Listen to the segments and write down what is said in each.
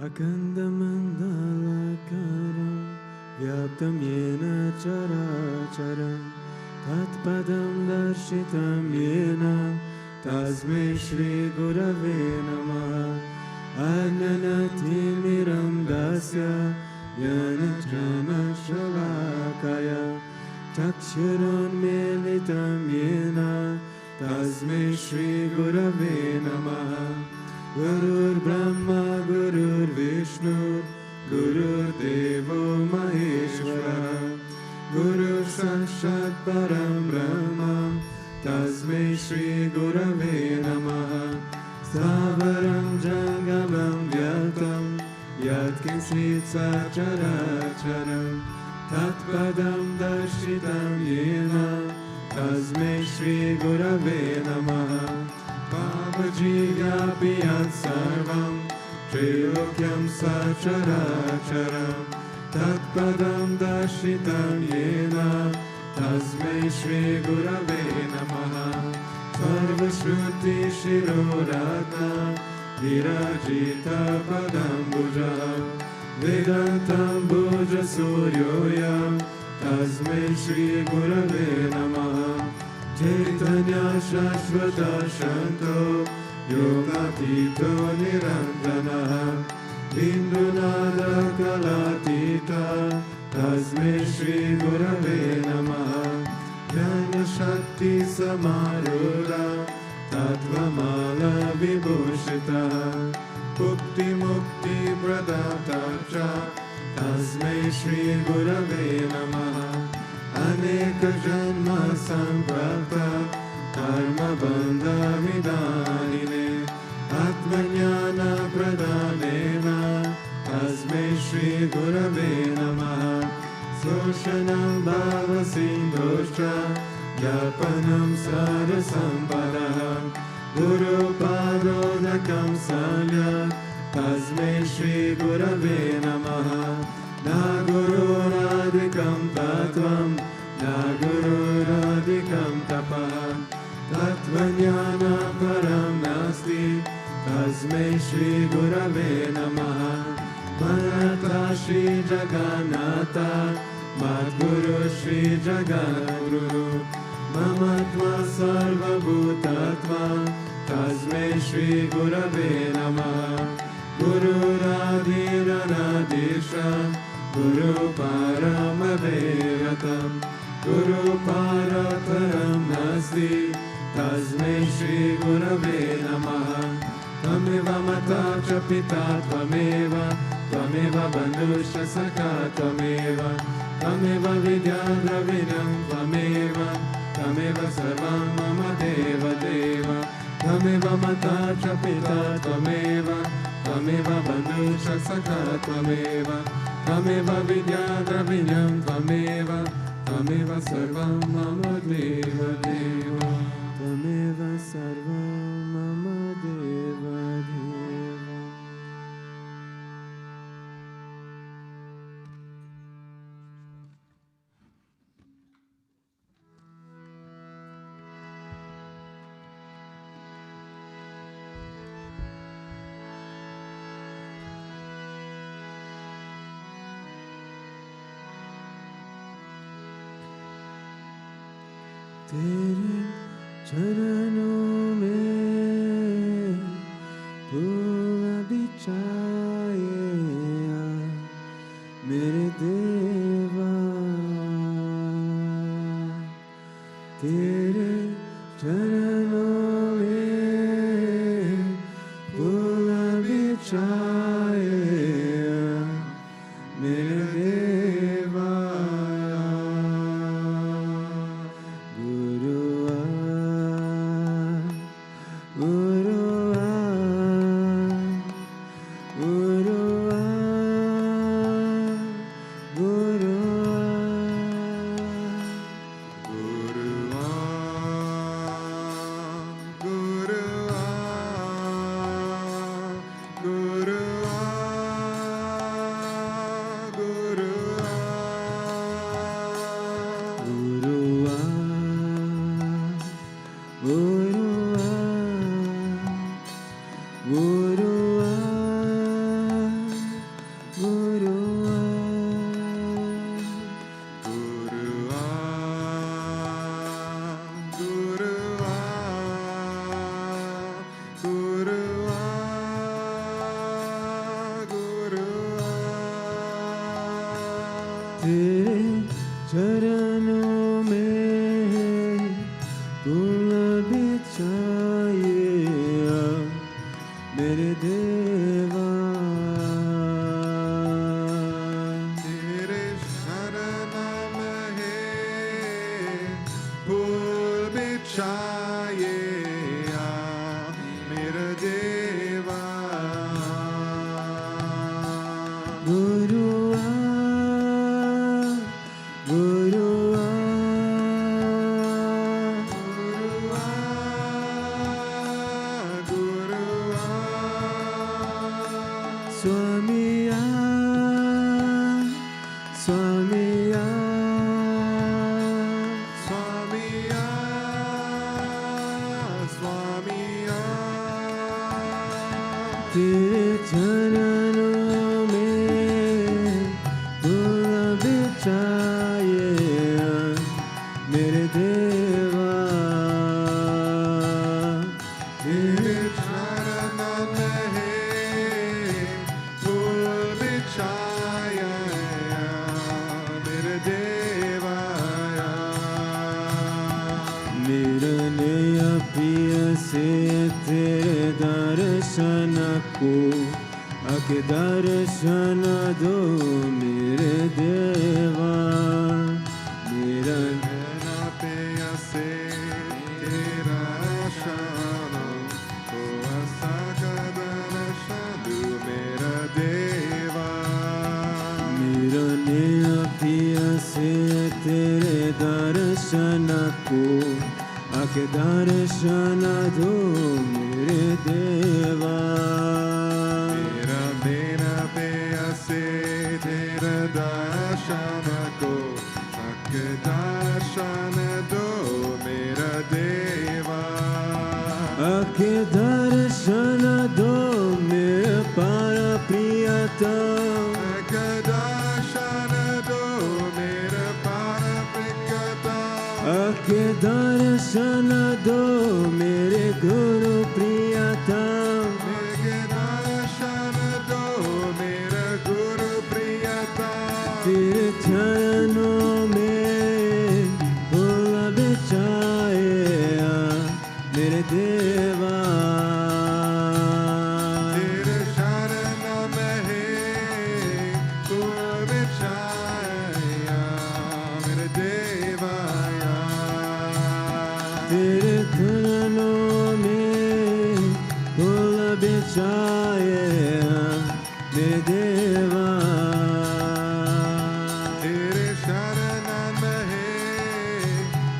Akandamandalakaram Vyaptam yena characharam Tatpadam darshitam yena Tasmai Shri Gurave Namaha Ajnanatimiram dasya Yanajana Shalakaya Chakshurun militam yena Tasmai Shri Gurave Namaha Gurur Brahma Gurur Vishnu Gurur Devo Maheshwara Gurur Sakshat Param Brahma Tasmai Shri Gurave Namaha Savaram Jangamam Vyatam Yat Kinsit Sacharacharam Tatpadam Darshitam Yena Tasmai Shri Gurave Namaha Pavajigapi Yat Sarvam Trilokyam Sacharacharam Tatpadam Darshitam Yena Tasmai Shri Gurave Namaha Sarvashruti Shiroratna Virajita Padambuja Vedantam Bhuja Suryoya Tasmai Shri Gurave Namaha Chaitanya Shashvata Shanto Yogatito Niranjana Indunada Kalatita Tasmai Shri Gurave Namaha Jnana Shakti Samarudha Tattvamala Vibhushita Bhukti Mukti Pradatacha Tasmai Shri Gurave Namaha Aneka Janma Samprapta Karma Bandha Vidanine Atmajnana Pradhanena Tasmai Shri Gurave Namaha Soshanam Bhava Sindhoscha Yapanam Sarasampada Guru Padodakam Salyat Tasmai Shri Gurave Namaha Na Guru Radhikam Tattvam Na Guru Radhikam Tapah Tattvajnana Param Nasti Tasmai Shri Gurave Namaha Manata Shri Jagannatha Madguru Shri Jagadguru Mamatma Sarva Bhutatva Tasmai Shri Gurave Namaha Guru Radhiranadisha Guru Paramadevatam Guru Parataram Nasti Tasmai Shri Gurave Namaha Tvameva Mata Cha Pita Tvameva Tvameva Bandhusha Sakha Tvameva Tvameva Vidya Dravinam Tvameva Tvameva Sarvam Mama Deva Deva Tvameva Mata Cha Pita Tvameva Tvameva Bandhusha Sakha Tvameva Tvameva Vidya Dravinam Tvameva Tvameva Sarvam Mama Deva Deva Tvameva Sarvam Mama Deva Deva. तेरे चरणों में फूल बिछाए मेरे देवा तेरे चरणों में फूल बिछाए मेरे देवा Guru तेरे चरणों में फूल बिछाए मेरे देवा। तेरे शरण में फूल बिछाए मेरे देवा। गुरुआ गुरुआ गुरुआ स्वामिया स्वामिया स्वामिया स्वामिया। तेरे चरणों में फूल बिछाए मेरे देवा। तेरे चरण में फूल बिछाया मेरे देवा। मेरे प्रिय से तेरे दर्शन को आके दर्शन दो मेरे देवा। मेरा नैना पे से तेरा शान को ऐसा दर्शन दो मेरा देवा। मेरा नया प्रिय से तेरे दर्शन को आके दर्शन दो मेरे देवा। मेरा मेरा से तेरा दर्शन को सक दर्शन दो मेरा देवा। आके दर्शन दो मेरे पर प्रियतम। सक दर्शन दो मेरा पार प्रियतम। आके दर्शन दो मेरे गुरु प्रियतम। दर्शन दो मेरा गुरु प्रियतम। तेरे चरणों में फूल बिछाए मेरे देवा। तेरे शरण में फूल बिछाया मेरे देवा। तेरे चरणों में फूल बिछाए मेरे देवा। तेरे शरण में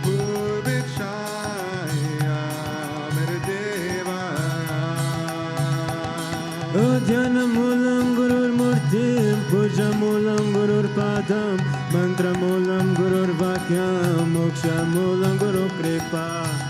फूल बिछाया मेरे देवा। ध्यानमूलं गुरुर्मूर्तिं पूजामूलं गुरुर्पादं मन्त्रमूलं गुरुर्वाक्यं मोक्षमूलं गुरुकृपा।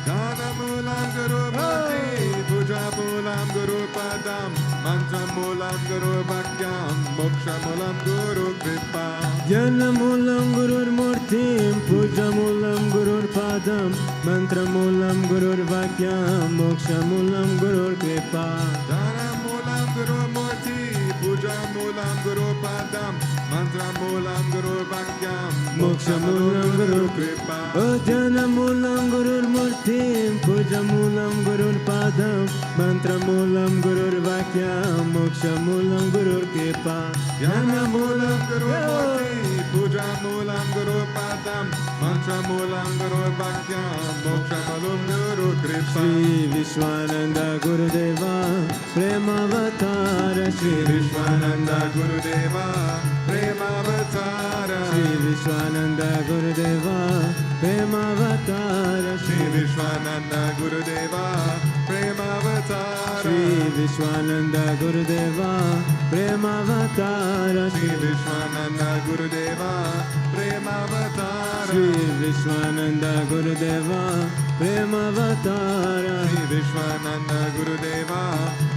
ध्यानमूलं गुरुमूर्ति पूजामूलं गुरुपदं मन्त्रमूलं गुरुवाक्यं मोक्षमूलं गुरुकृपा। ध्यानमूलं गुरुर्मूर्तिं पूजामूलं गुरुर्पादं मन्त्रमूलं गुरुर्वाक्यं मोक्षमूलं गुरुकृपा। ध्यानमूलं गुरुमूर्ति पूजामूलं गुरुपदं मन्त्रमूलं गुरुवाक्यं मोक्षमूलं गुरुकृपा। ध्यानमूलं गुरुर्मूर्तिं पूजामूलं गुरुर्पादं मन्त्रमूलं गुरुर्वाक्यं मोक्षमूलं गुरुकृपा। ध्यानमूलं गुरुमूर्ति पूजामूलं गुरुपदं मन्त्रमूलं गुरुवाक्यं मोक्षमूलं गुरुकृपा। श्री विश्वानंद गुरुदेवा प्रेमावतार। श्री विश्वानंद गुरुदेवा प्रेमावतार। श्री विश्वानंद गुरुदेवा प्रेमावतार। श्री विश्वानंद गुरुदेवा प्रेमावतार। श्री विश्वानंद गुरुदेवा प्रेमावतार। श्री विश्वानंद गुरुदेवा प्रेमावतार। श्री विश्वानंद गुरुदेवा प्रेमावतार। श्री विश्वानंद गुरुदेवा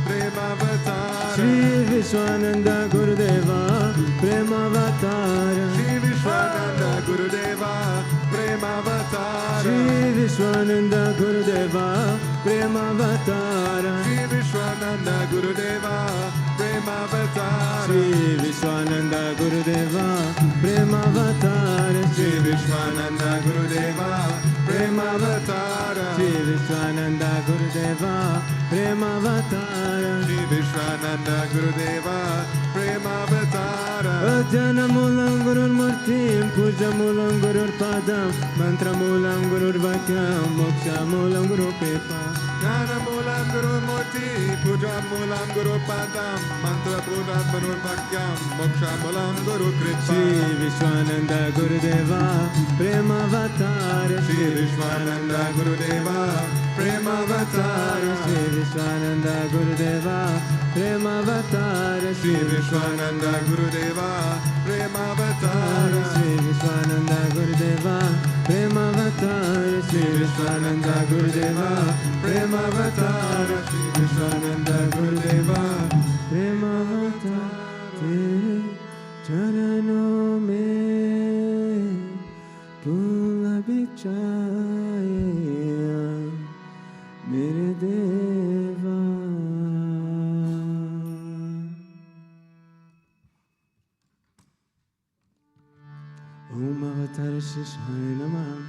प्रेमावतार। श्री विश्वानंद गुरुदेवा प्रेमावतार। श्री विश्वानंद गुरुदेवा प्रेमावतार। श्री विश्वानंद गुरुदेवा प्रेमावतार। श्री विश्वानंद गुरुदेवा प्रेमावतार। Shri Vishwanand Gurudeva Premavatara Sri Vishwananda Gurudeva Premavatara Sri Vishwananda Gurudeva Premavatara Sri Vishwananda Gurudeva Premavatara Janamulam Gurur Murtim Pujamulam Gurur Padam Mantramulam Gurur Vakyam Mokshamulam Guru Pepa Jnanamulam Guru Murti Pujamulam Guru Padam Mantra Puram Guru Bhakyam Mokshamulam Guru Kripa Sri Vishwananda Gurudeva Premavatara Sri Vishwananda Gurudeva Premavatara Sri Vishwananda Gurudeva Premavatara Sri Vishwananda Gurudeva Premavatara Sri Vishwananda Gurudeva Premavatara Sri Vishwananda Gurudeva Premavatara Sri Vishwananda Gurudeva Premavatara Tere charanon mein phul bichhaya mere deva Om Avatar Shishaya Namah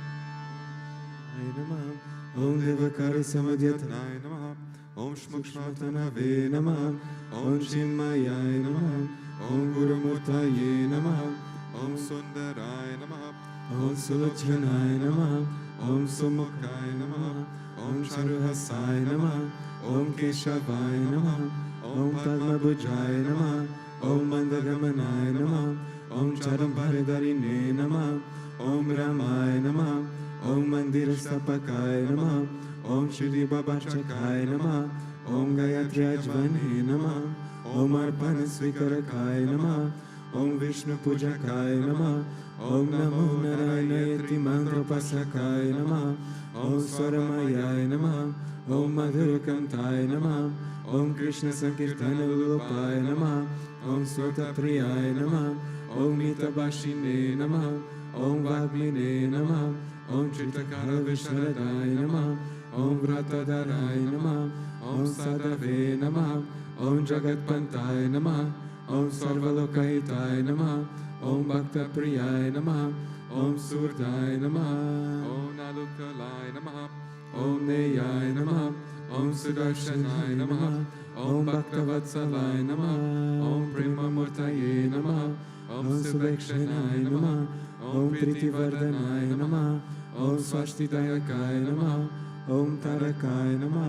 Om Devakari Samadhyatanaaya Namah Om Shmukshmatanave Namah Om Chinmayaya Namah Om Guru Murtaye Namah Om Sundaraya Namaha Om Sulachanaya Namah Om Sumukhaya Namaha Om Charuhasaya Namah Om Keshavaya Namah Om Padmabhujaya Namah Om Mandagamanaya Namah Om Charambharadharine Namah Om Ramaya Namah Om Mandirastapakaya Namah Om Shri Babachakaya Namah Om Gayatriyajvane Namah Om Arpana Swikarakaya Namah Om Vishnu Pujakaya Namah Om Namo Narayana Mantropasakaya Namah Om Swaramayaya Namah Om Madhurakantaya Namah Om Krishna Sankirtana Lupaya Namah Om Srotapriyaya Namah Om Nitabashine Namah Om Vagmine Namah Om Chitakara Visharadaya Namah Om Vratadharaya Namah Om Sadave Namah Om Jagatpantaya Namah Om Sarvalokahitaya Namah Om Bhakta Priyaya Namah Om Surdaya Namah Om Nalukalaya Namaha Om Neyaya Namah Om Sudarshanaya Namah Om Bhaktavatsalaya Namah Om Premamurtaye Namah Om Subekshanaya Namah Om Pritivardhanaya Namah Om Swastidayakaya Namah Om Tarakaya Namah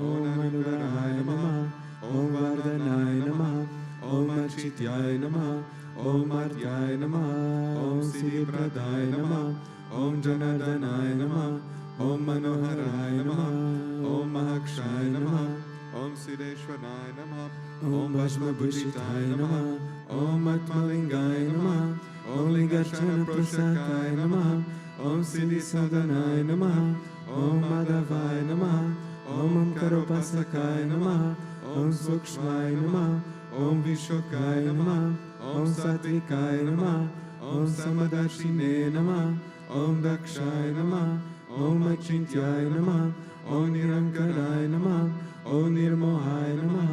Om Anugaraya Namah Om Vardhanaya Namah Om Archityaya Namah Om Artyaya Namah Om Siddhipradaya Namah Om Janardhanaya Namah Om Manoharaya Namah Om Mahakshaya Namah Om Siddheshwaraya Namaha Om Bhasmabhushitaya Namah Om Atmalingaya Namah Om Lingarchana Prasakaya Namah Om Siddhi Sadhanaya Namah Om Madhavaya Namah Om Omkaropasakaya Namah Om Sukshmaya Namah Om Vishokaya Namah Om Satvikaya Namah Om Samadarshine Namah Om Dakshaya Namah Om Achintyaya Namah Om Nirankaraya Namah Om Nirmohaya Namah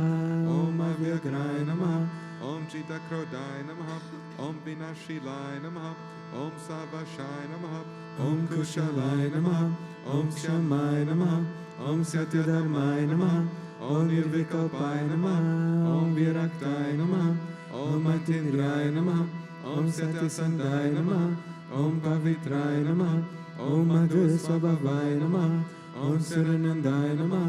Om Avyagraya Namah Om Chitakrodaya Namaha Om Vinashilaya Namaha Om Savashaya Namaha Om Kushalaya Namah Om Shamaya Namah Om Satyadharmaya Namah Om Nirvikalpaya Namah Om Viraktaya Namah Om Atindraya Namah Om Satyasandaya Namah Om Pavitraya Namah Om Madhusvabhavaya Namah Om Suranandaya Namah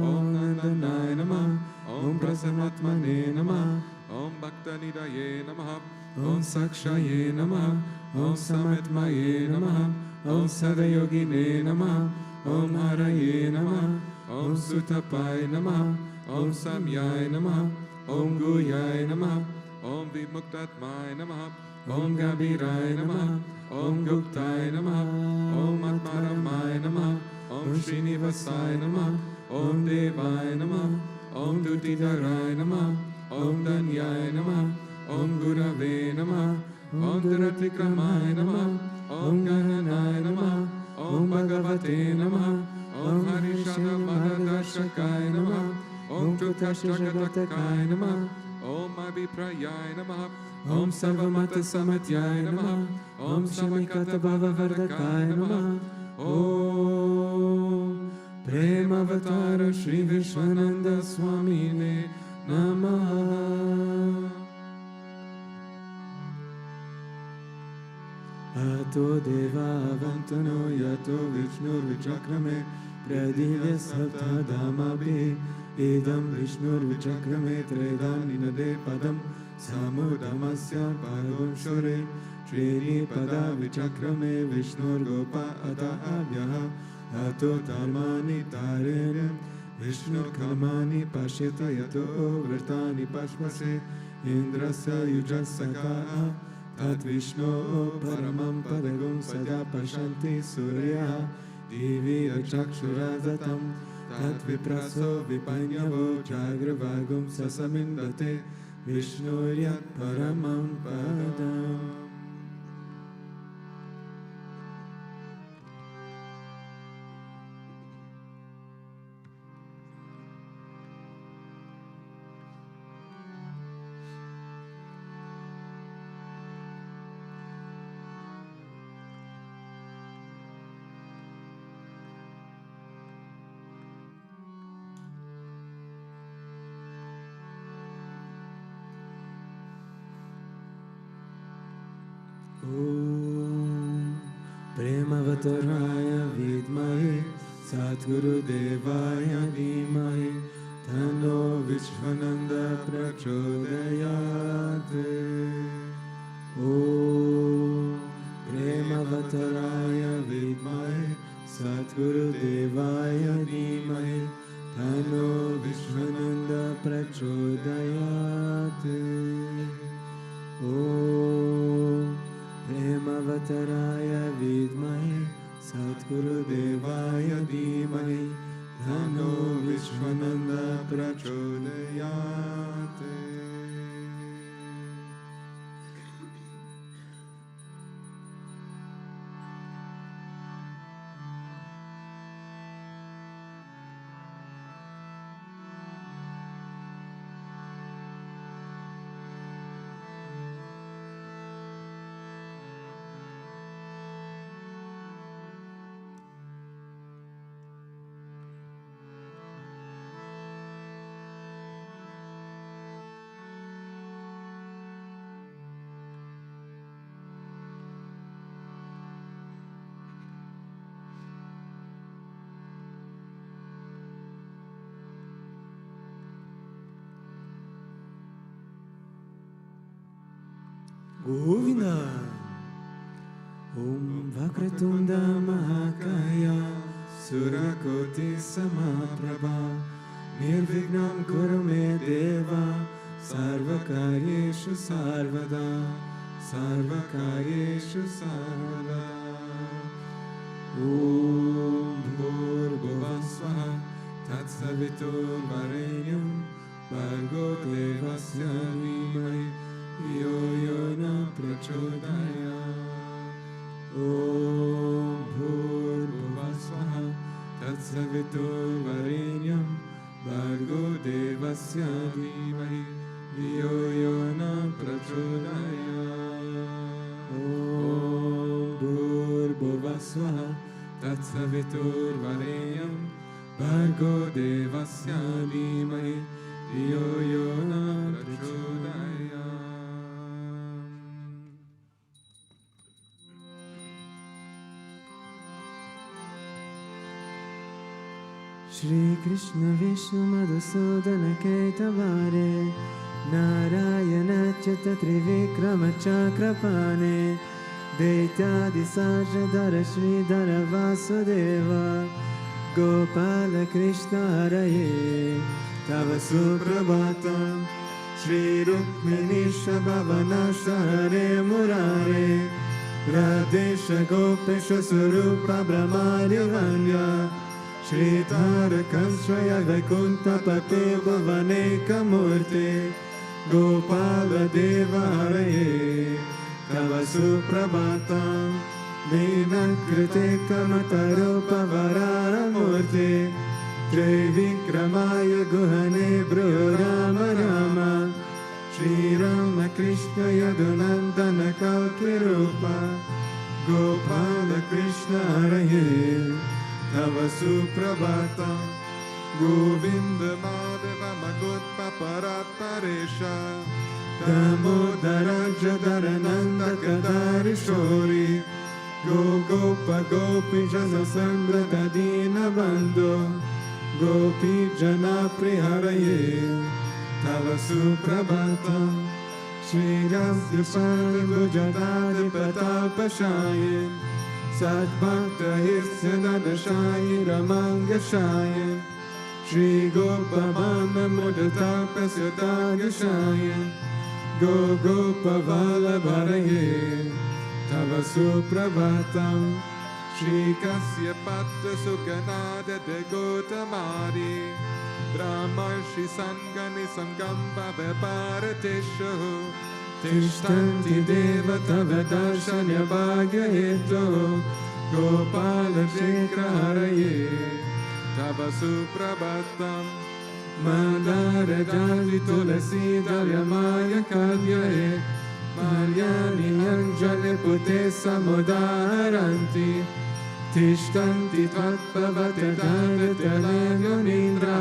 Om Nandanaya Namah Om Prasanatmane Namah Om Bhaktanidaye Namaha Om Sakshaye Namah Om Samatmaye Namah Om Sadayogine Namah Om Haraye Namah Om Sutapaye Namah Om Samyaye Namah Om Guyaya Namah Om Vimuktatmaya Namaha Om Gambhiraye Namah Om Guptaye Namah Om Atmaramaya Namah Om Srinivasaya Namah Om Devaya Namah Om Dutidharaya Namah Om Danyaya Namah Om Gurave Namah Om Dharatikramaya Namah Om Gahanaya Namah Om Bhagavate Namah Om Harishana Madadashakaya Namah Om Kutashagatakaya Namah Om Abhiprayaya Namaha. Om Sarvamata Samatyaya Namaha. Om Shamikata Bhava Vardakaya Namaha. Om Premavatara Sri Vishwananda Swamine Namaha. Ato Deva Avantano Yato Vishnur Vichakrame Pradivya Sapta Dhamabhi Idam Vishnur Vichakrame Tredaninade Padam Samudamasya Paragam Shore Trini Pada Vichakrame Vishnur Gopa Ata Abhyaha Ato Dharmani Tarene Vishnur Kalmani Pashyata Yato Vrtani Pashmase Indrasya Yujasaka Tat Vishno Paramam Padagum Sada Pashanti Surya Divi Chakshuradatam Tat Vipraso Vipanyavo Jagravagum Sasamindate Vishnuryat Paramam Padam. Om Premavattaraya Vidmahe Satguru Devaya Dhimahe Tano Vishwananda Prachodayate. Om Premavattaraya Vidmahe Satguru Devaya Dhimahe Tano Vishwananda Prachodayate. Om Premavattaraya Vidmahe Satguru Devaya Dhimahe Tano Vishwananda Prachodayate. Govinda. Om Vakratunda Mahakaya Surakoti Samaprabha Nirvignam Kurume Deva Sarvakaryeshu Sarvada Sarvakaryeshu Sarvada. Om Bhurguvasvaha Tatsavitur Varenyam Bhargo Devasya Dhimai Yo Yona Prachodayat. Om Bhurguvasvaha Tatsavitur Varenyam Bhargo Devasya Dhimai Yo Yona Prachodayat. Om Bhurguvasvaha Tatsavitur Varenyam Bhargo Devasya Dhimai Yo Yona Prachodayat. Shri Krishna Vishnu Madhusudana Ketavare Narayana Chitta Trivikrama Chakrapane Deityadi Sajadhara Sridhara Vasudeva Gopala Krishna Haraye Tava Suprabhatam Shri Rukmini Shabhavana Shahare Murare Radesha Gopesha Surupa Brahmari Vanya Shri Tarakasraya Vaikuntha Pate Bhavaneka Murte Gopala Deva Haraye Tava Suprabhatam Vinakrite Kamatarupa Varara Murte Trivikramaya Guhane Bhru Rama Rama Shri Krishna Yadunandana Kalkirupa Gopala Krishna Haraye Tava Suprabhatam Govinda Madhava Magutpa Paratparesha Damodara Jadarananda Kadarishori Gopa Gopi Jana Sandra Dadina Bando Gopi Jana Priharaye Tava Suprabhatam Shri Rasdipani Bhujadadi Patapashaye Sadbhakta Hirsadadashaye Ramangashaye Shri Gopavana Mudatapasyatagashaye Gopa Vallabharaye Tava Suprabhatam Shri Kasyapata Sukanada Degotamadi Brahmarshi Sangani Sangamba Vaparatesho Tishtanti Devata Vedashanya Bhagayeto Gopala Shekhra Haraye Tava Suprabhatam Mandara Jali Tulasi Daryamaya Kadyaye Maryani Anjali Pute Samudaharanti Tishtanti Tvatpavate Dhanatalayanindra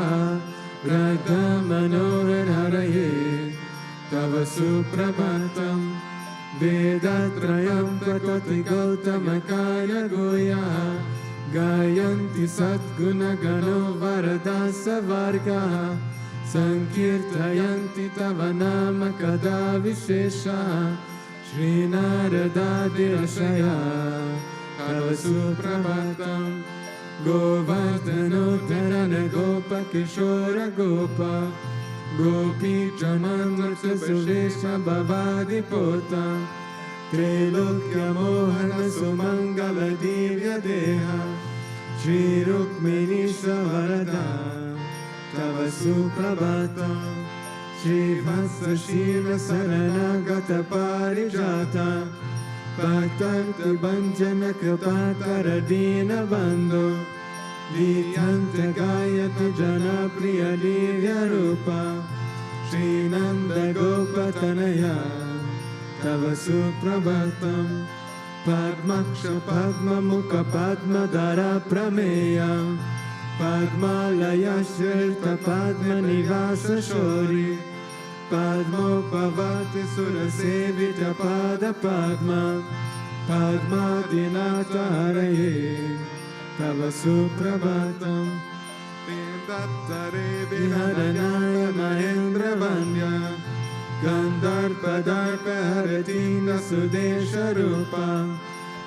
Radha Manohar Haraye Tava Suprabhatam Vedatrayam Prakoti Gautamakaya Goya Gayanti Satguna Gano Varadasa Varga Sankirtayanti Tava Nama Kada Vishesha Shri Naradadi Rashaya Tava Suprabhatam Govardhano Dharana Gopa Kishora Gopa Gopi Janamrta Suvesha Bhavadi Pota Trilokya Mohana Sumangala Divya Deha Shri Rukmini Savarada Tava Suprabhatam Shri Vasa Shiva Saranagata Parijata Bhaktarti Banjana Kripakara Dina Bandhu Dhyanta Gayati Jana Priya Divya Rupa Shri Nanda Gopatanaya Tava Suprabhatam Padmaksha Padma Mukha Padma Dara Prameya Padma Laya Shirta Padma Nivasa Shori Padmopavati Surasevita Pada Padma Padma Dinata Haraye Tava Suprabhatam Vindattare Viharanaya Mahendra Vanya Gandharpadarpa Haratina Sudesha Rupa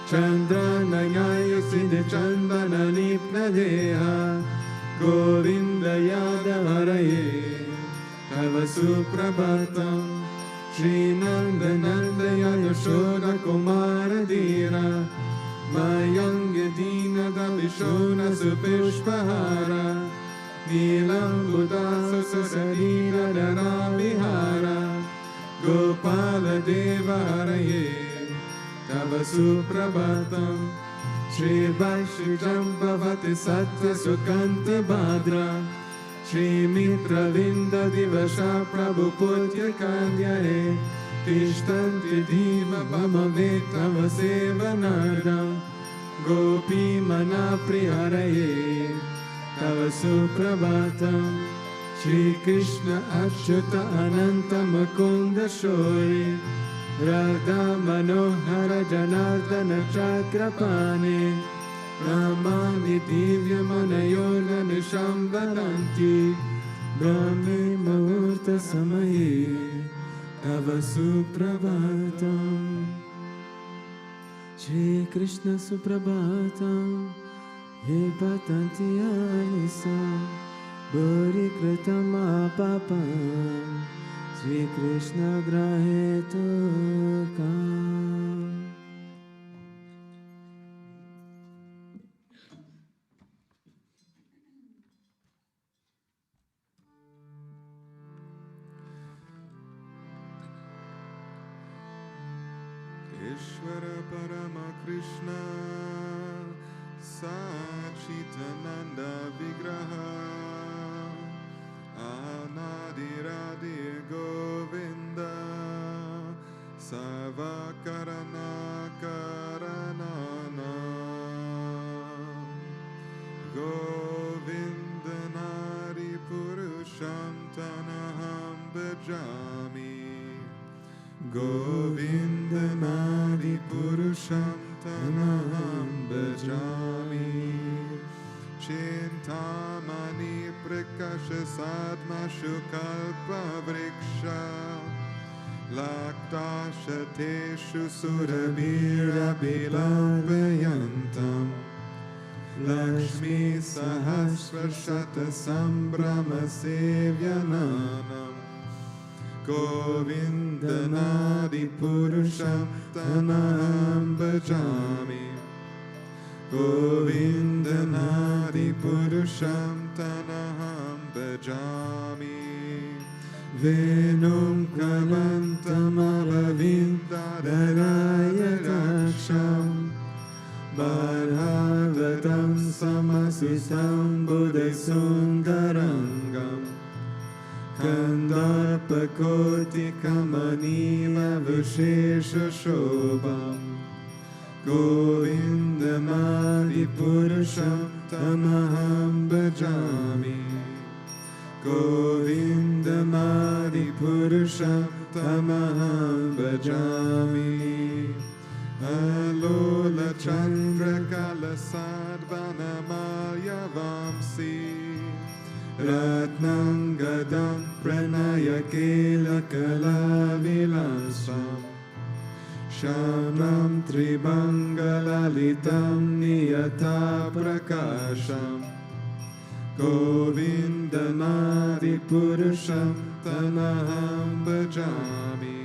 Chandra Nayaya Siddha Chandana Nipna Deha Govinda Yadav Haraye Tava Suprabhatam Shri Nanda Nandaya Yashoda Kumara Dira Mayanga Dina Davishona Supushpahara Nilam Budasa Sarira Dana Vihara Gopala Deva Haraye Tava Suprabhatam Shri Vaishri Jambavati Satya Sukanta Bhadra Shri Mitra Vinda Divasha Prabhu Putya Kandyaye Tishtanti Diva Bhama Vetava Sevanardam Gopi Mana Priharaye Tava Suprabhatam Shri Krishna Achyuta Ananta Mukunda Shori Radha Manohara Janardana Chakrapane Ramani Divya Manayoga Nishambadanti Brahmi Mahurta Samaye Tava Suprabhatam Shri Krishna Suprabhatam He Patanti Anisa Bori Kritama Papam Shri Krishna Graheto Kam Ishvara Parama Krishna Sachitananda Vigraha Anadiradi Govinda Savakarana Karanana Govindanari Purusham Tanaham Bhajami Govindanari Purusham Tanaham Bhajami Chintamani Prakasha Sadma Shukalpa Vriksha Laktashateshu Surabhira Bilambayantam Lakshmi Sahasrashata Sambrama Sevyananam Govindanadi Purusham Tanaham Bhajami Govindanadi Purusham Tanaham Bhajami Venum Kavantam Aravindaraya Raksham Bharavatam Samasutam Buddhasundarangam Kandarpakoti Kamaniva Vishesha Shobham Govindamadi Purusham Tamaham Bhajami Govindamadi Purusham Tamaham Bhajami Alola Chandra Kala Sadvanamaya Vamsi Ratnangadam Pranaya Kela Kala Vilasam Shamram Tribangalalitam Niyata Prakasham Govindanadi Purusham Tanaham Bhajami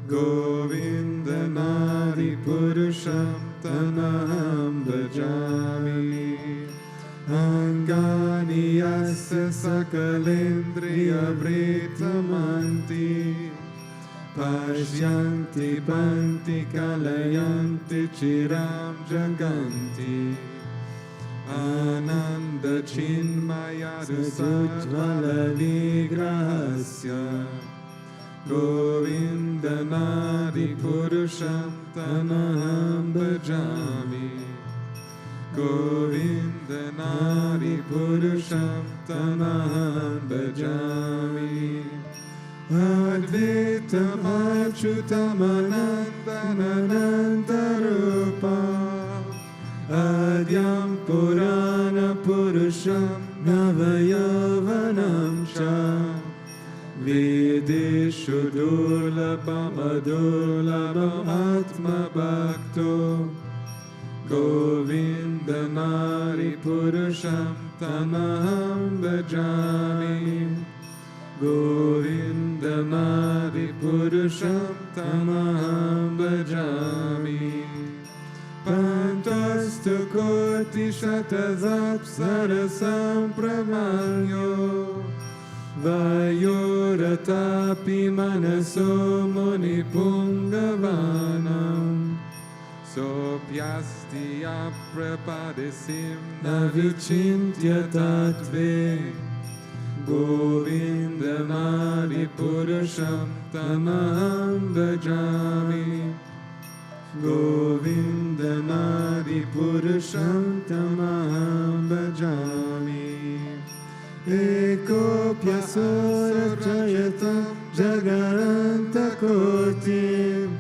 Govindanadi Purusham Tanaham Bhajami Angani Yasya Sakalendriya Vritamanti Pashyanti Panti Kalayanti Chiram Jaganti Ananda Chinmaya Sujvala Vigrahasya Govindanadi Purusham Tanaham Bhajami Govindanadi Purusham Tanaham Bhajami Advaitam Achyutam Anandananantarupam Adyam Purana Purusham Navayavanam Cha Vedeshu Durlabham Adurlabham Atma Bhakto Govindanari Purusham Tamaham Bhajami Govindanari Purusham Tamaham Bhajami Pantastu Koti Shatazapsara Sampramanyo Vayuratapi Manaso Muni Pungavanam Sopyasti Aprapadesim Navichintya Tattve Govindanadi Purusham Tamaham Bhajami Govindanadi Purusham Tamaham Bhajami Eko Pyasora Jayatam Jagaranta Kotim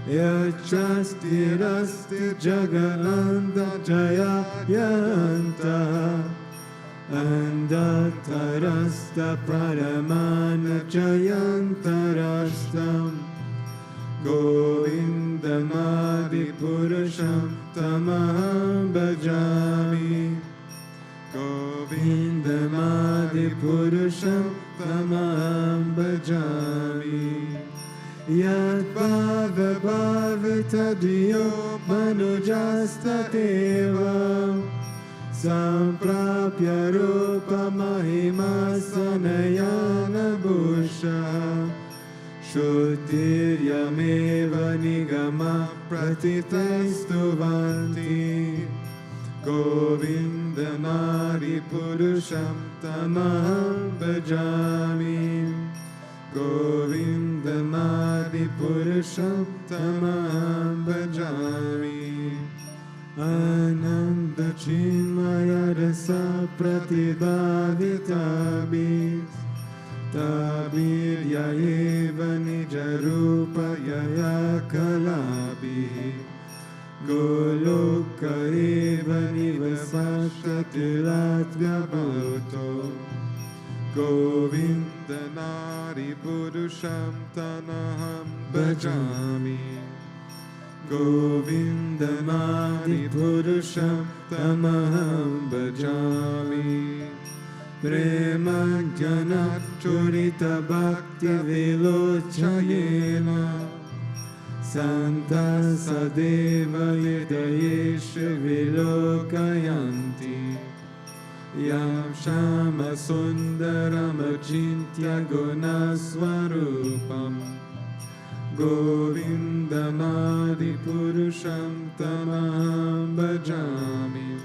Yachasti Rasti Jagaranta Jaya Yanta Andatarasta Paramana Jayantarashtam Govindamadi Purusham Tamaham Bhajami Govindamadi Purusham Tamaham Bhajami Yad Bhava Bhavitadiyo Manujasta Deva Samprapya Rupa Mahima Sanayana Bhusha Shrutiryameva Nigama Pratitaistuvanti Govindanadi Purusham Tamaham Bhajami Govindanadi Purusham Tamaham Bhajami. Ananda Chinmaya Rasa Pratibhavitabhi Tabir Yaeva Nijarupa Yaya Kalabhi Goloka Eva Nivasashatilatvya Bhauto Govinda Nari Purusham Tanaham Bhajami. Govinda Nari Purusham Tamaham Bhajami. Prema Jana Churita Bhakti Vilochayena Santa Sadeva Yedayesha Vilokayanti Yam Shama Sundaram Achintya Gunaswarupam Govinda Nadi Purusham Tamaham Bhajami.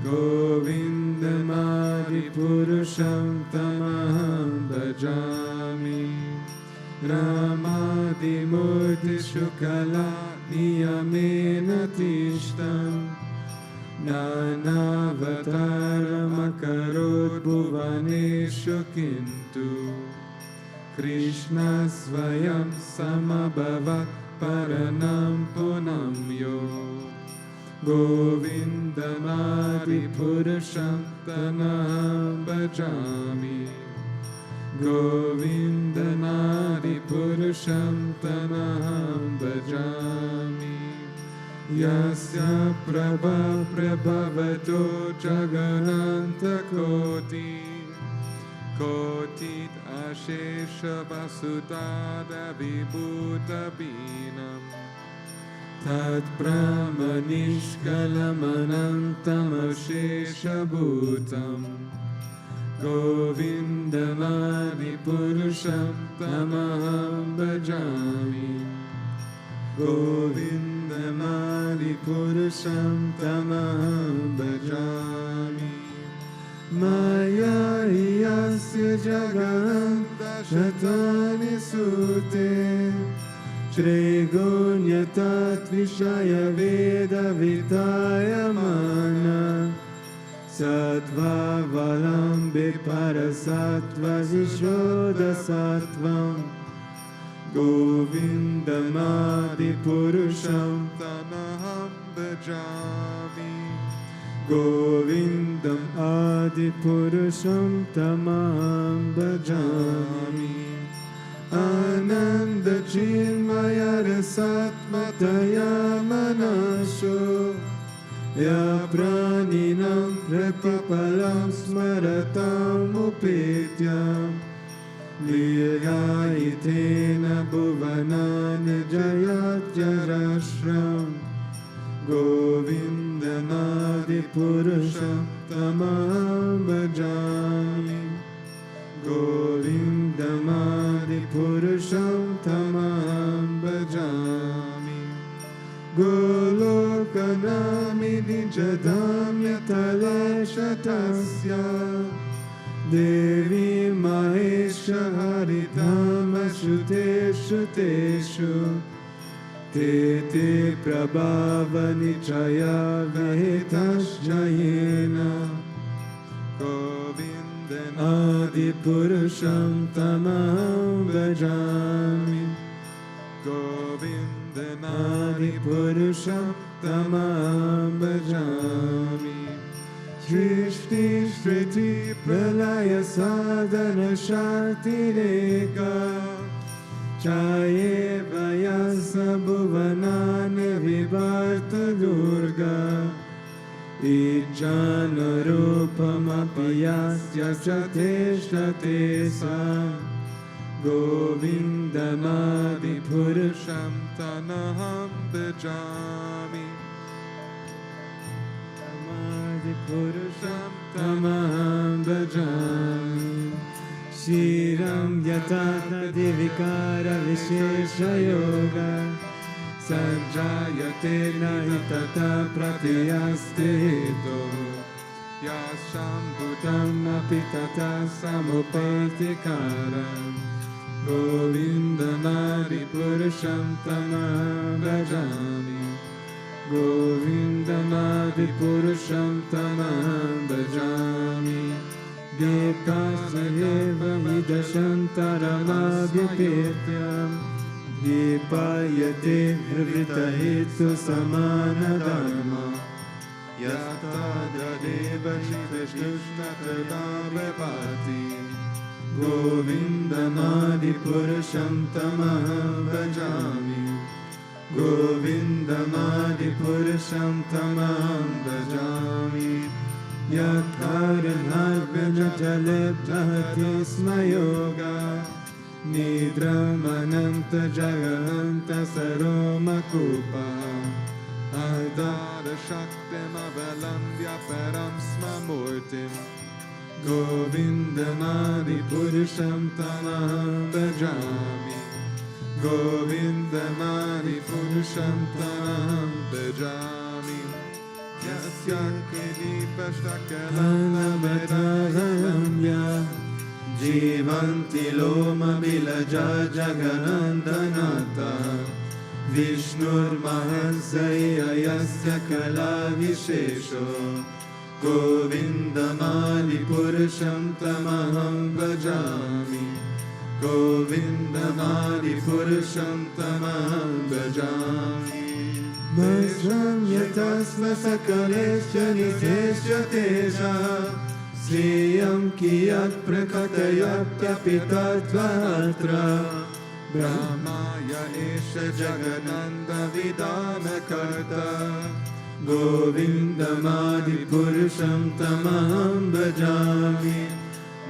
Govinda Nadi Purusham Tamaham Bhajami. Ramadi Murti Shukala Niyamena Tishtam Nanavataram Akarot Bhuvaneshu Kintu Krishna Svayam Samabhavat Paranam Punam Yo. Govinda Nadi Purusham Tamaham Bhajami. Govinda Nadi Purusham Tamaham Bhajami. Yasya Prabha Prabhavato Jagananta Koti Kotit Ashesha Vasudada Vibhuta Binam Tat Brahmanishkalamanantam Ashesha Bhutam Govinda Nadi Purusham Tamaham Bhajami. Govinda Nadi Purusham Tamaham Bhajami. Maya Yasya Jaganta Shatani Sute Shri Gunyatat Vishaya Veda Vitaya Mana Sattva Valambi Parasattva Vishoda Sattvam Govinda Nadi Purusham Tamaham Bhajami. Govindam Adi Purusham Tamaham Bhajami. Ananda Chinmaya Rasatmataya Manasho Ya Praninam Pratipalam Smaratam Upetya Liyaitena Bhuvanani Jayatjarashram Govinda Nadi Purusham Tamaham Bhajami. Govinda Nadi Purusham Tamaham Bhajami. Golokanami Nijadamya Taleshatasya Devi Mahesha Haridama Shuteshu Teshu Tete Prabhava Nichaya Vihitasyayena Govinda Nadi Purusham Tamaham Bhajami. Govinda Nadi Purusham Tamaham Bhajami. Shrishti Shriti Pralaya Sadhana Shatireka Chaye Vayasa Bhuvanane Vivarta Durga Ijjana Rupamapiyasya Chateshatesa Govinda Nadi Purusham Tamaham Bhajami. Nadi Purusham Tamaham Bhajami. Shiram Yatata Divikara Vishesha Yoga Sanjayate Nahitata Pratyaste Hito Yasham Bhutam Apitata Samupatikaram Govindamadipurusham tamam bhajami. Govindamadipurusham tamam bhajami. Dipasayeva hidashantaramabhyupirtyam. Dipayate hrivitahetu samanadharma. Yatadradeva shivishtishnatadavepati. Govindamadipurusham tamam bhajami. Govindamadipurusham tamam bhajami. Yatkaranarvinajalebhati smayoga. Nidramananta jaganta saromakupa. Adara shaktim avalambya param smamurtim. Govindamadipurusham tamam bhajami. Govindamadipurusham tamam Bhajami. Yasya Kalabataramya Jivanti Loma Vilaja Jaganandanata Vishnur Mahansaya Yasya Kala Vishesho Govindamadipurusham tamaham bhajami. Govindamadipurusham tamaham bhajami. Bhajam yatasma sakalesya nitesya teja Sriyam kiyat prakatayapyapitatvaatra Brahmaya esha jagananda vidana karta. Govindamadipurusham tamaham bhajami.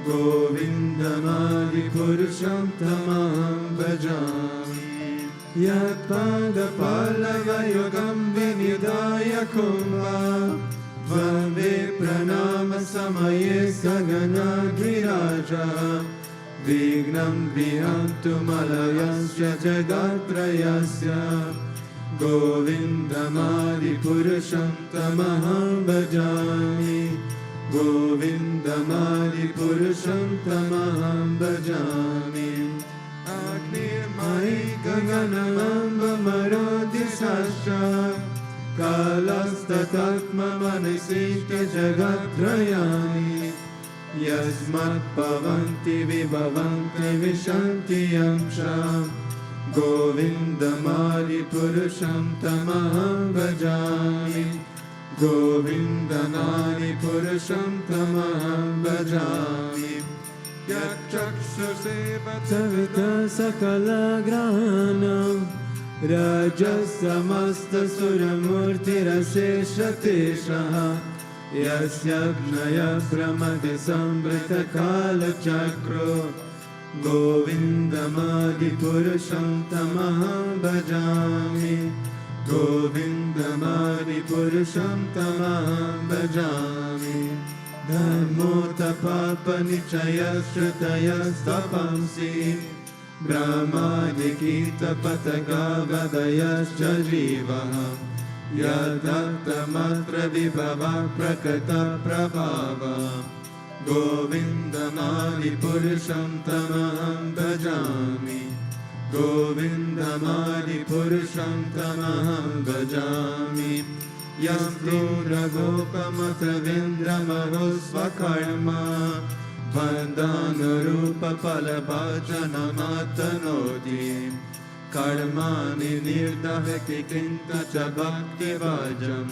Govindamadipurusham tamaham bhajami. Yatpadapallavayogam vinidaya kumbha Vande pranama samaye saganadviraja Vignam vihantu malayasya jagatrayasya Govindamadipurusham tamaham bhajami. Govindamadipurusham tamaham bhajami. Agnirmai gaganamamba marodisasya Kalastatatma manisishta jagatrayani Yasmat pavanti vibhavanti vishanti yamsham Govindamadipurusham tamaham bhajami. Govindamadipurusham tamaham bhajami. Savita sakala granam Rajasamasta suramurtirasesha teshaha Yasyabnaya brahmati sambrita kala chakro Govindamadipurusham tamaham bhajami. Govindamadipurusham tamaham bhajami. Dharmo tapapa nichaya shrutaya stapamsi Brahmadikita pataka vadayascha jivaha Yadaktamatra vibhava prakata prabhava Govindamadipurusham tamaham bhajami. Govindamadipurusham tamaham bhajami. Yastro ragopamatra vendramahosvakarma Vandana rupa palabhajanamattanoti Karmani nirdahati kinta cha bhakti vajam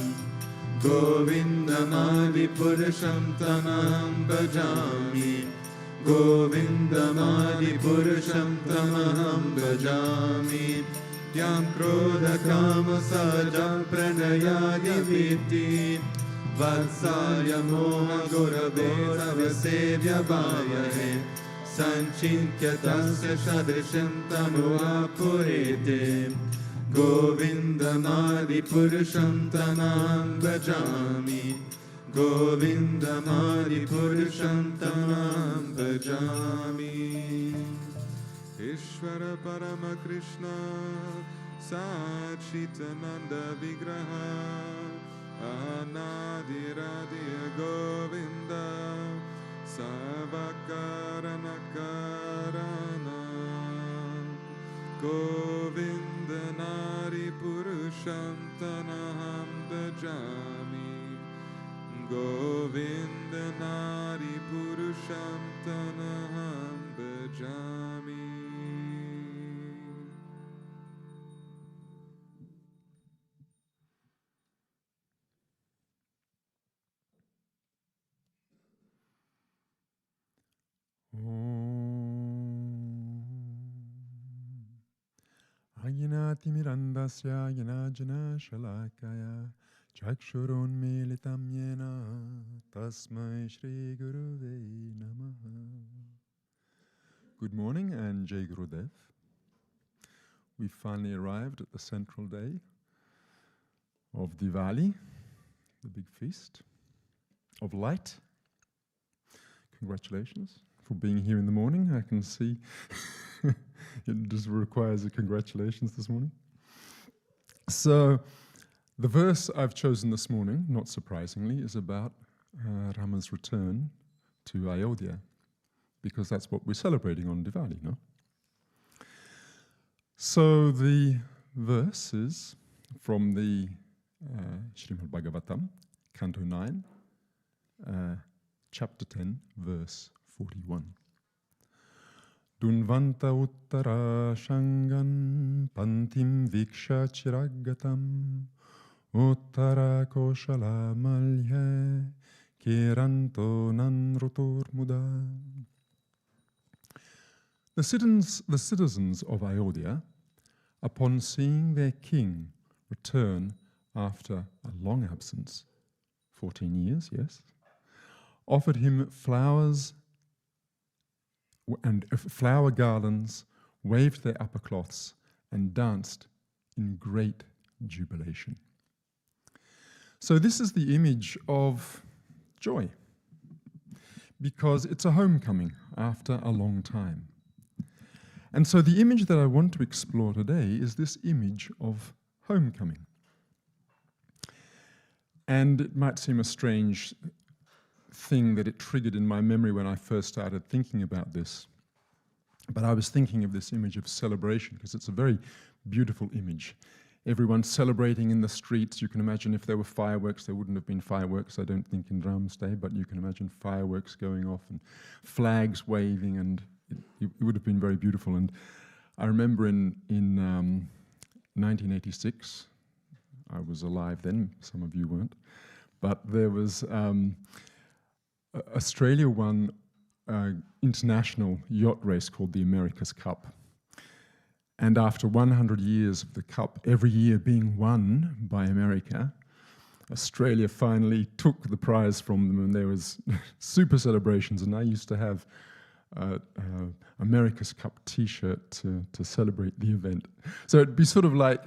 Govindamadipurusham tamaham bhajami. Govindamadipurusham tamaham bhajami. Yam krodha kama sajam pranayadi vitti Vatsalya moha gurave savasevya bhavahe Sanchintya tasya shadrisham tanuha purete Govindamadipurusham tamaham bhajami. Govindamadipurusham tamaham bhajami. Ishvara Parama Krishna Sachitananda Vigraha Anadiradia Govinda Savakarana Karana Govinda Nari Purusham Tanaham Bhajami. Govinda Nari Purusham Tanaham Bhajami. Aginati mirandasya ginajana shalakaya chakshurun militam yena tasmai Shri Guruve namaha. Good morning and Jai Gurudev. We finally arrived at the central day of Diwali, the big feast of light. Congratulations for being here in the morning. I can see it just requires a congratulations this morning. So the verse I've chosen this morning, not surprisingly, is about Rama's return to Ayodhya, because that's what we're celebrating on Diwali, no? So the verse is from the Srimad Bhagavatam, Canto 9, Chapter 10, verse 41. Dunvanta uttara shangan pantim viksha chiragatam uttara koshala malye kiranto nanrutur muda. The citizens of Ayodhya, upon seeing their king return after a long absence, 14 years, yes, offered him flowers and flower garlands, waved their upper cloths, and danced in great jubilation. So this is the image of joy, because it's a homecoming after a long time. And so the image that I want to explore today is this image of homecoming. And it might seem a strange thing that it triggered in my memory when I first started thinking about this. But I was thinking of this image of celebration because it's a very beautiful image. Everyone celebrating in the streets. You can imagine if there were fireworks, there wouldn't have been fireworks, I don't think, in Ram's day, but you can imagine fireworks going off and flags waving, and it would have been very beautiful. And I remember in 1986, I was alive then, some of you weren't, but there was Australia won an international yacht race called the America's Cup. And after 100 years of the Cup every year being won by America, Australia finally took the prize from them, and there was super celebrations. And I used to have America's Cup T-shirt to celebrate the event. So it'd be sort of like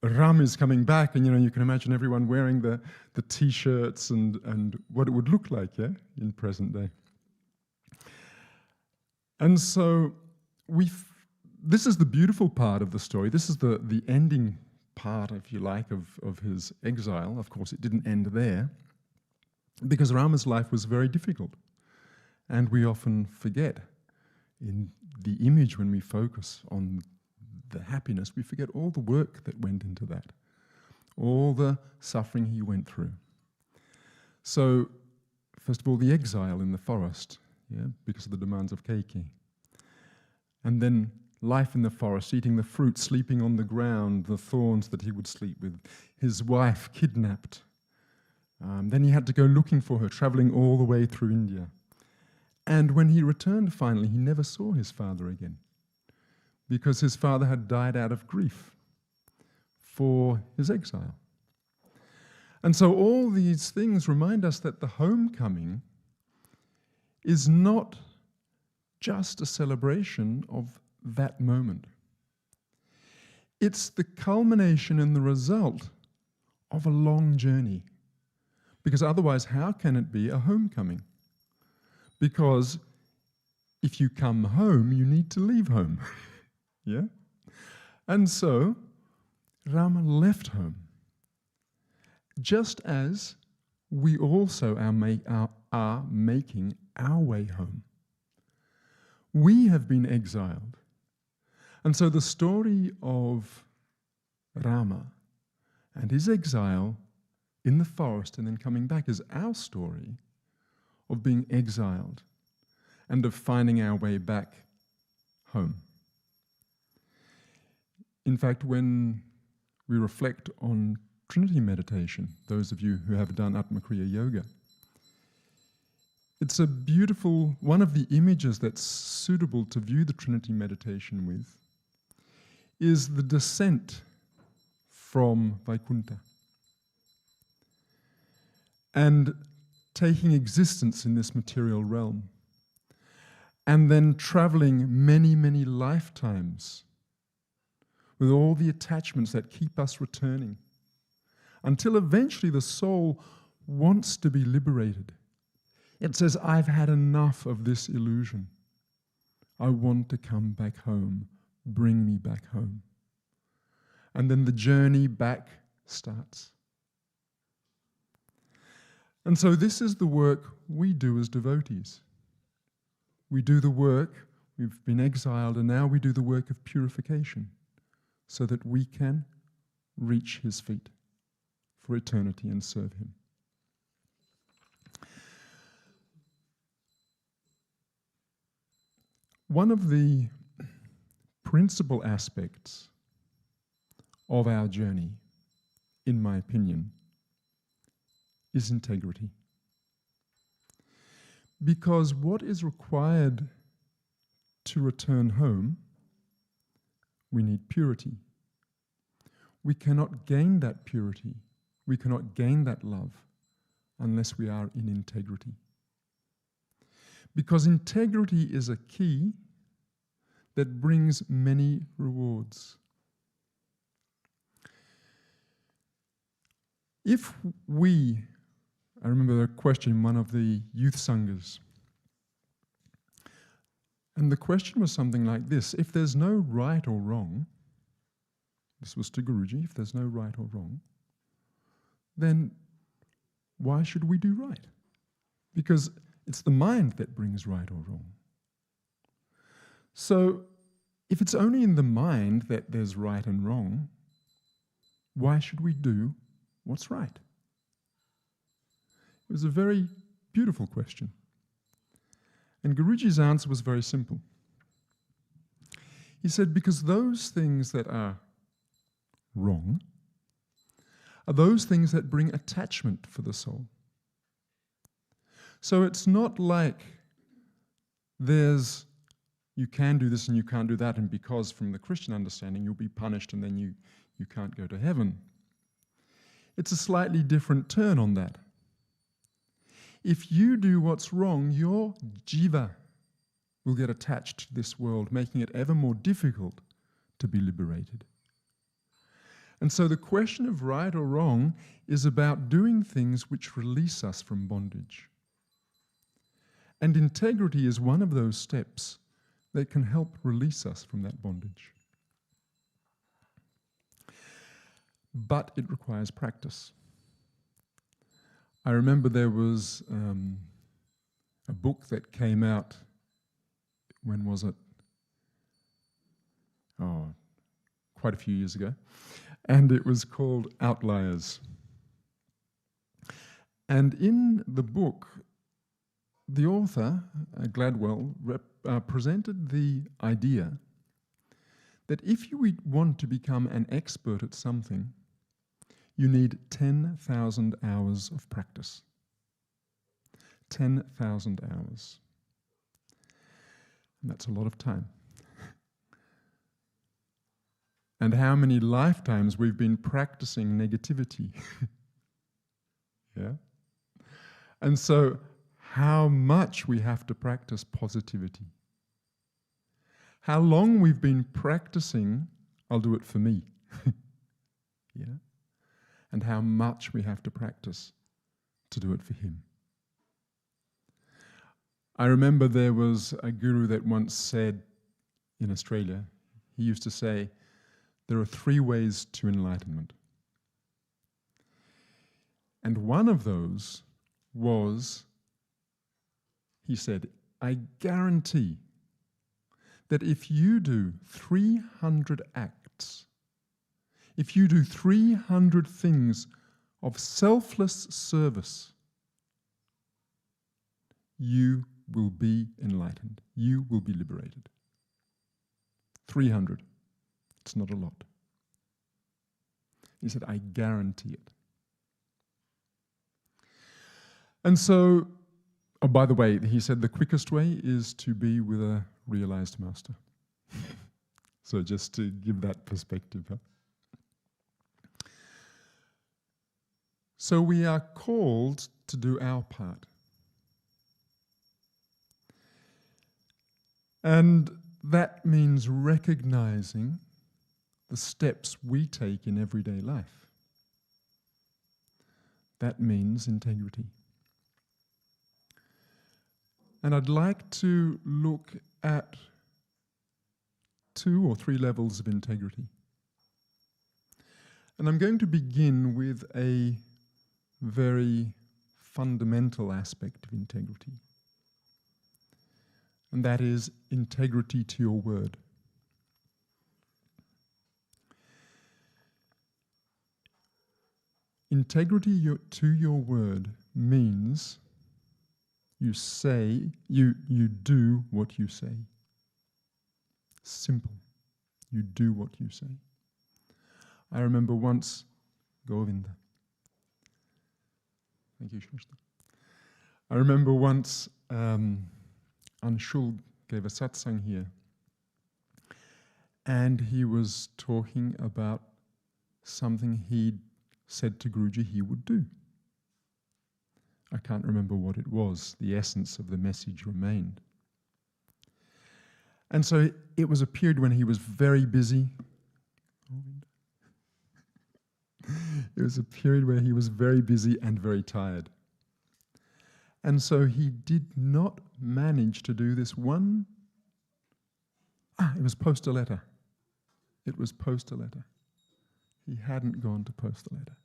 Ram is coming back, and you can imagine everyone wearing the T-shirts and what it would look like, yeah, in present day. And so this is the beautiful part of the story. This is the ending part, if you like, of his exile. Of course, it didn't end there, because Rama's life was very difficult. And we often forget in the image, when we focus on the happiness, we forget all the work that went into that, all the suffering he went through. So, first of all, the exile in the forest, yeah, because of the demands of Keiki. And then life in the forest, eating the fruit, sleeping on the ground, the thorns that he would sleep with, his wife kidnapped. Then he had to go looking for her, traveling all the way through India. And when he returned finally, he never saw his father again, because his father had died out of grief for his exile. And so all these things remind us that the homecoming is not just a celebration of that moment. It's the culmination and the result of a long journey. Because otherwise, how can it be a homecoming? Because if you come home, you need to leave home. Yeah? And so, Rama left home, just as we also are making our way home. We have been exiled, And so the story of Rama and his exile in the forest and then coming back is our story of being exiled and of finding our way back home. In fact, when we reflect on Trinity meditation, those of you who have done Atmakriya Yoga, it's a beautiful, one of the images that's suitable to view the Trinity meditation with is the descent from Vaikuntha and taking existence in this material realm and then traveling many, many lifetimes with all the attachments that keep us returning until eventually the soul wants to be liberated. It says, I've had enough of this illusion. I want to come back home. Bring me back home. And then the journey back starts. And so this is the work we do as devotees. We do the work, we've been exiled, and now we do the work of purification so that we can reach his feet for eternity and serve him. One of the principal aspects of our journey, in my opinion, is integrity. Because what is required to return home, we need purity. We cannot gain that purity, we cannot gain that love unless we are in integrity. Because integrity is a key that brings many rewards. If we, I remember a question in one of the youth sanghas, and the question was something like this: if there's no right or wrong, this was to Guruji, if there's no right or wrong, then why should we do right? Because it's the mind that brings right or wrong. So, if it's only in the mind that there's right and wrong, why should we do what's right? It was a very beautiful question. And Guruji's answer was very simple. He said, because those things that are wrong are those things that bring attachment for the soul. So it's not like there's, you can do this and you can't do that, and because from the Christian understanding you'll be punished and then you can't go to heaven. It's a slightly different turn on that. If you do what's wrong, your jiva will get attached to this world, making it ever more difficult to be liberated. And so the question of right or wrong is about doing things which release us from bondage. And integrity is one of those steps that can help release us from that bondage. But it requires practice. I remember there was a book that came out, when was it? Oh, quite a few years ago. And it was called Outliers. And in the book, the author, Gladwell, presented the idea that if you want to become an expert at something, you need 10,000 hours of practice. 10,000 hours. And that's a lot of time. And how many lifetimes we've been practicing negativity. Yeah? And so, how much we have to practice positivity. How long we've been practicing, I'll do it for me. Yeah? And how much we have to practice to do it for him. I remember there was a guru that once said in Australia, he used to say, there are 3 ways to enlightenment. And one of those was, he said, I guarantee that if you do 300 acts, if you do 300 things of selfless service, you will be enlightened. You will be liberated. 300. It's not a lot. He said, I guarantee it. And so, oh, by the way, he said the quickest way is to be with a realized master. So just to give that perspective. Huh? So we are called to do our part. And that means recognizing the steps we take in everyday life. That means integrity. And I'd like to look at 2 or 3 levels of integrity. And I'm going to begin with a very fundamental aspect of integrity. And that is integrity to your word. Integrity to your word means you say, you do what you say. Simple. You do what you say. I remember once, Govinda. Thank you, Shashta. I remember once Anshul gave a satsang here, and he was talking about something he'd said to Guruji he would do. I can't remember what it was. The essence of the message remained. And so it was a period when he was very busy. It was a period where he was very busy and very tired. And so he did not manage to do this one. It was post a letter. It was post a letter. He hadn't gone to post a letter.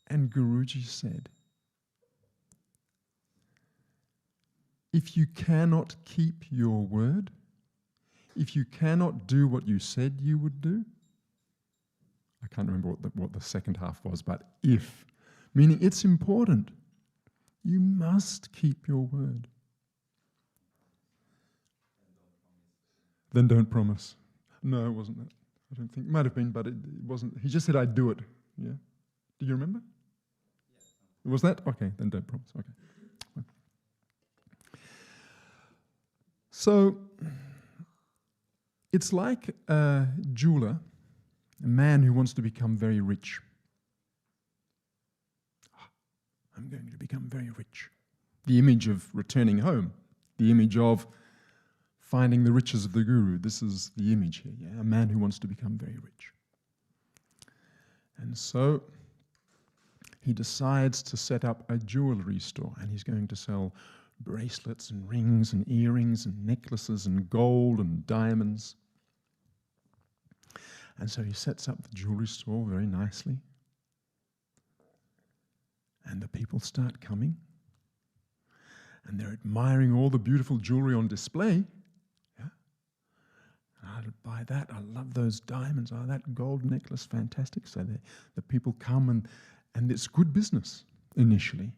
And Guruji said, if you cannot keep your word, if you cannot do what you said you would do, I can't remember what the second half was, but if, meaning it's important. You must keep your word. Then don't promise. No, it wasn't that. I don't think. It might have been, but it wasn't. He just said, I'd do it. Yeah. Do you remember? Yeah. Was that? Okay, then don't promise. Okay. Fine. So, it's like a jeweler, a man who wants to become very rich. I'm going to become very rich. The image of returning home, the image of finding the riches of the Guru. This is the image here, yeah? A man who wants to become very rich. And so he decides to set up a jewelry store, and he's going to sell bracelets and rings and earrings and necklaces and gold and diamonds. And so he sets up the jewelry store very nicely. And the people start coming, and they're admiring all the beautiful jewelry on display. Yeah? I'd buy that. I love those diamonds. Oh, that gold necklace, fantastic. So the people come, and it's good business initially.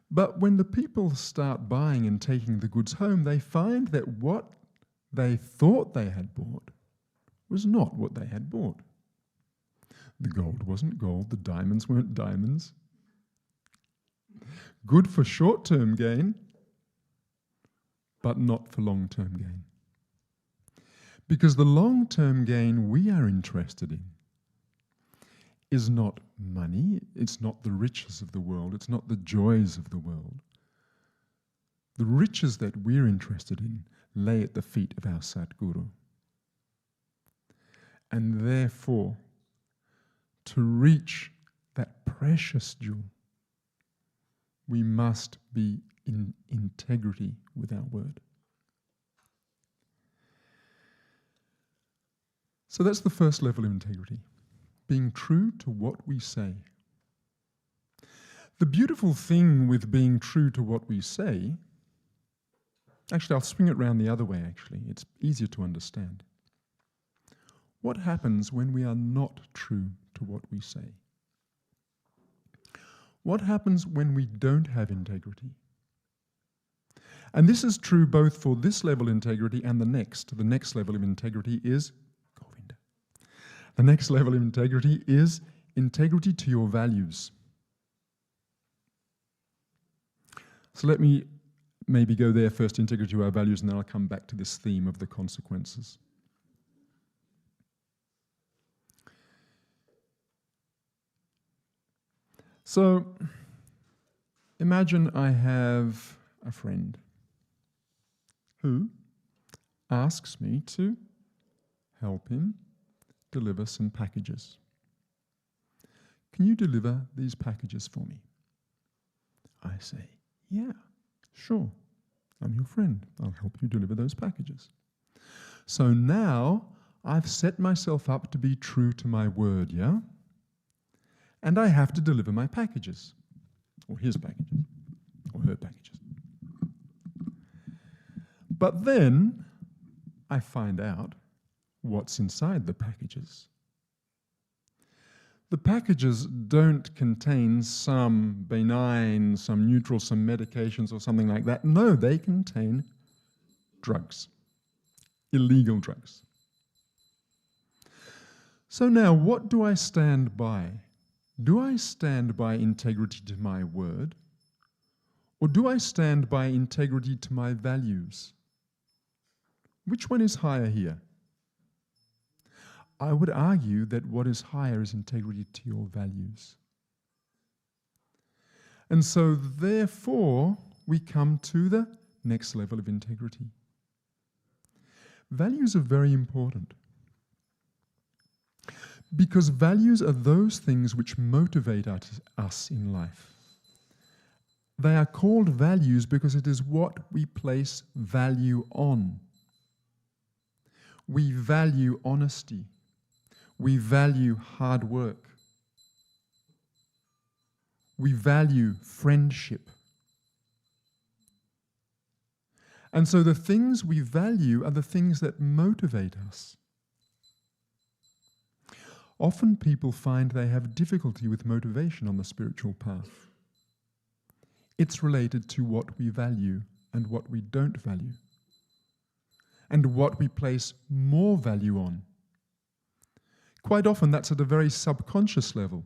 But when the people start buying and taking the goods home, they find that what they thought they had bought was not what they had bought. The gold wasn't gold, the diamonds weren't diamonds. Good for short-term gain, but not for long-term gain. Because the long-term gain we are interested in is not money, it's not the riches of the world, it's not the joys of the world. The riches that we're interested in lay at the feet of our Satguru. And therefore, to reach that precious jewel, we must be in integrity with our word. So that's the first level of integrity, being true to what we say. The beautiful thing with being true to what we say Actually, I'll swing it round the other way, actually. It's easier to understand. What happens when we are not true to what we say? What happens when we don't have integrity? And this is true both for this level of integrity and the next. The next level of integrity is Govinda. The next level of integrity is integrity to your values. So let me maybe go there first, integrity to our values, and then I'll come back to this theme of the consequences. So imagine I have a friend who asks me to help him deliver some packages. Can you deliver these packages for me? I say, yeah, sure. I'm your friend. I'll help you deliver those packages. So now I've set myself up to be true to my word, yeah? And I have to deliver my packages, or his packages, or her packages. But then I find out what's inside the packages. The packages don't contain some benign, some neutral, some medications or something like that. No, they contain drugs, illegal drugs. So now, what do I stand by? Do I stand by integrity to my word? Or do I stand by integrity to my values? Which one is higher here? I would argue that what is higher is integrity to your values. And so therefore, we come to the next level of integrity. Values are very important, because values are those things which motivate us in life. They are called values because it is what we place value on. We value honesty. We value hard work. We value friendship. And so the things we value are the things that motivate us. Often people find they have difficulty with motivation on the spiritual path. It's related to what we value and what we don't value, and what we place more value on. Quite often that's at a very subconscious level.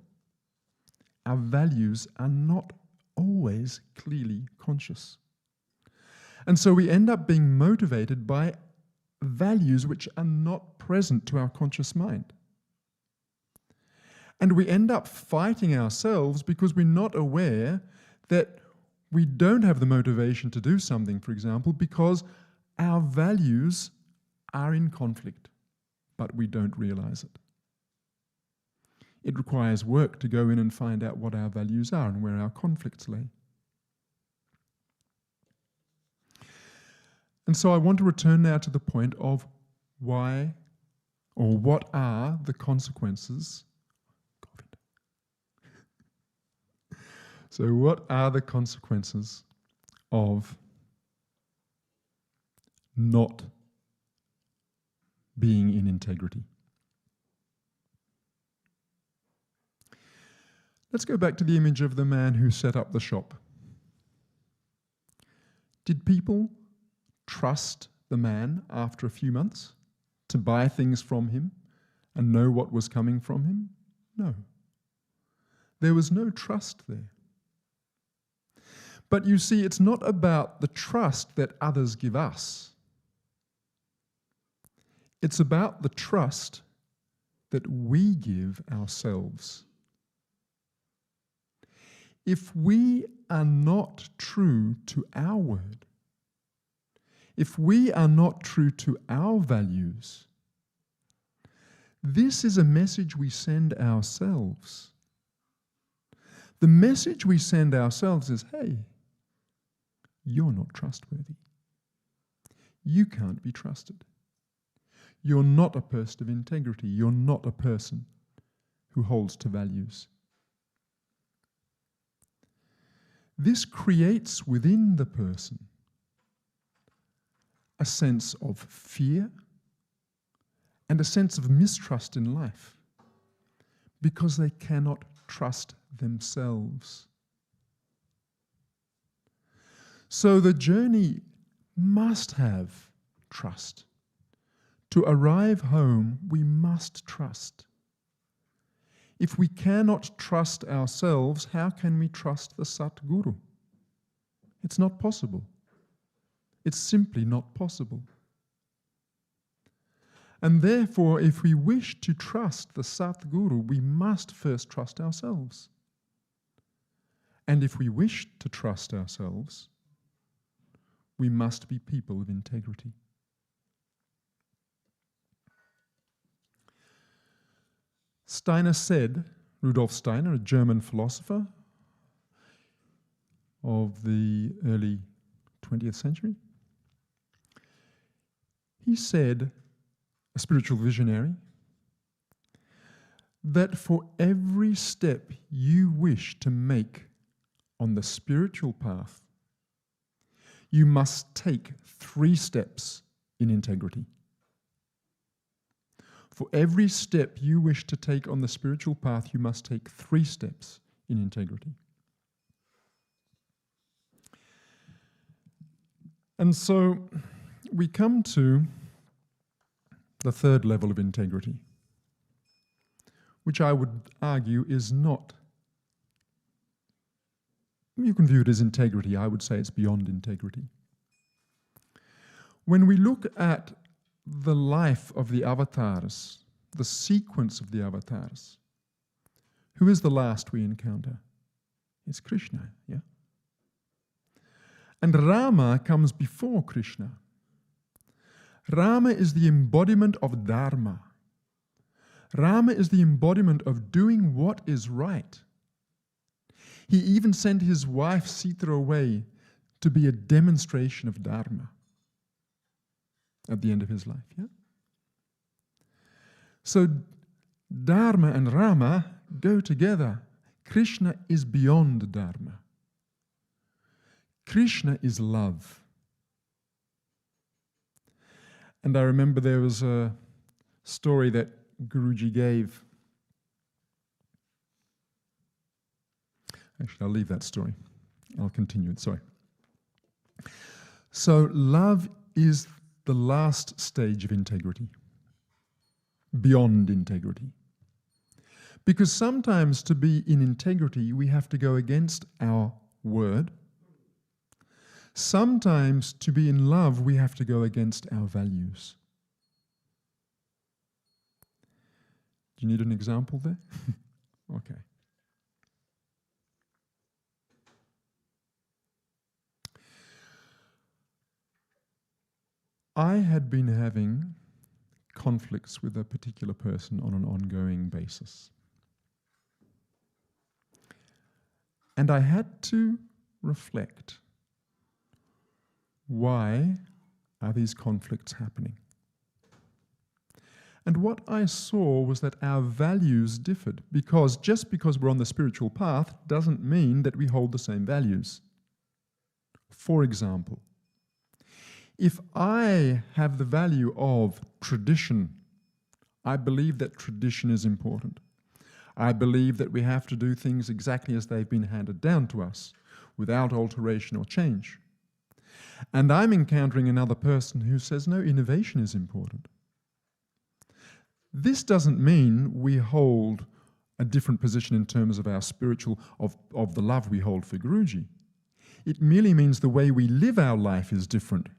Our values are not always clearly conscious. And so we end up being motivated by values which are not present to our conscious mind. And we end up fighting ourselves because we're not aware that we don't have the motivation to do something, for example, because our values are in conflict, but we don't realize it. It requires work to go in and find out what our values are and where our conflicts lay. And so I want to return now to the point of why, or what are the consequences. So what are the consequences of not being in integrity? Let's go back to the image of the man who set up the shop. Did people trust the man after a few months to buy things from him and know what was coming from him? No. There was no trust there. But you see, it's not about the trust that others give us. It's about the trust that we give ourselves. If we are not true to our word, if we are not true to our values, this is a message we send ourselves. The message we send ourselves is, hey, you're not trustworthy. You can't be trusted. You're not a person of integrity. You're not a person who holds to values. This creates within the person a sense of fear and a sense of mistrust in life because they cannot trust themselves. So the journey must have trust. To arrive home, we must trust. If we cannot trust ourselves, how can we trust the Satguru? It's not possible. It's simply not possible. And therefore, if we wish to trust the Satguru, we must first trust ourselves. And if we wish to trust ourselves, we must be people of integrity. Steiner said, Rudolf Steiner, a German philosopher of the early 20th century, he said, a spiritual visionary, that for every step you wish to make on the spiritual path, you must take 3 steps in integrity. For every step you wish to take on the spiritual path, you must take 3 steps in integrity. And so we come to the 3rd level of integrity, which I would argue is not, you can view it as integrity, I would say it's beyond integrity. When we look at the life of the avatars, the sequence of the avatars, who is the last we encounter? It's Krishna, yeah? And Rama comes before Krishna. Rama is the embodiment of Dharma. Rama is the embodiment of doing what is right. He even sent his wife Sita away to be a demonstration of Dharma at the end of his life, yeah? So Dharma and Rama go together. Krishna is beyond Dharma. Krishna is love. And I remember there was a story that Guruji gave. Actually, I'll leave that story. I'll continue it, sorry. So love is the last stage of integrity, beyond integrity. Because sometimes to be in integrity, we have to go against our word. Sometimes to be in love, we have to go against our values. Do you need an example there? Okay. I had been having conflicts with a particular person on an ongoing basis. And I had to reflect, why are these conflicts happening? And what I saw was that our values differed, because just because we're on the spiritual path doesn't mean that we hold the same values. For example, if I have the value of tradition, I believe that tradition is important. I believe that we have to do things exactly as they've been handed down to us, without alteration or change. And I'm encountering another person who says, no, innovation is important. This doesn't mean we hold a different position in terms of our spiritual, of the love we hold for Guruji. It merely means the way we live our life is different.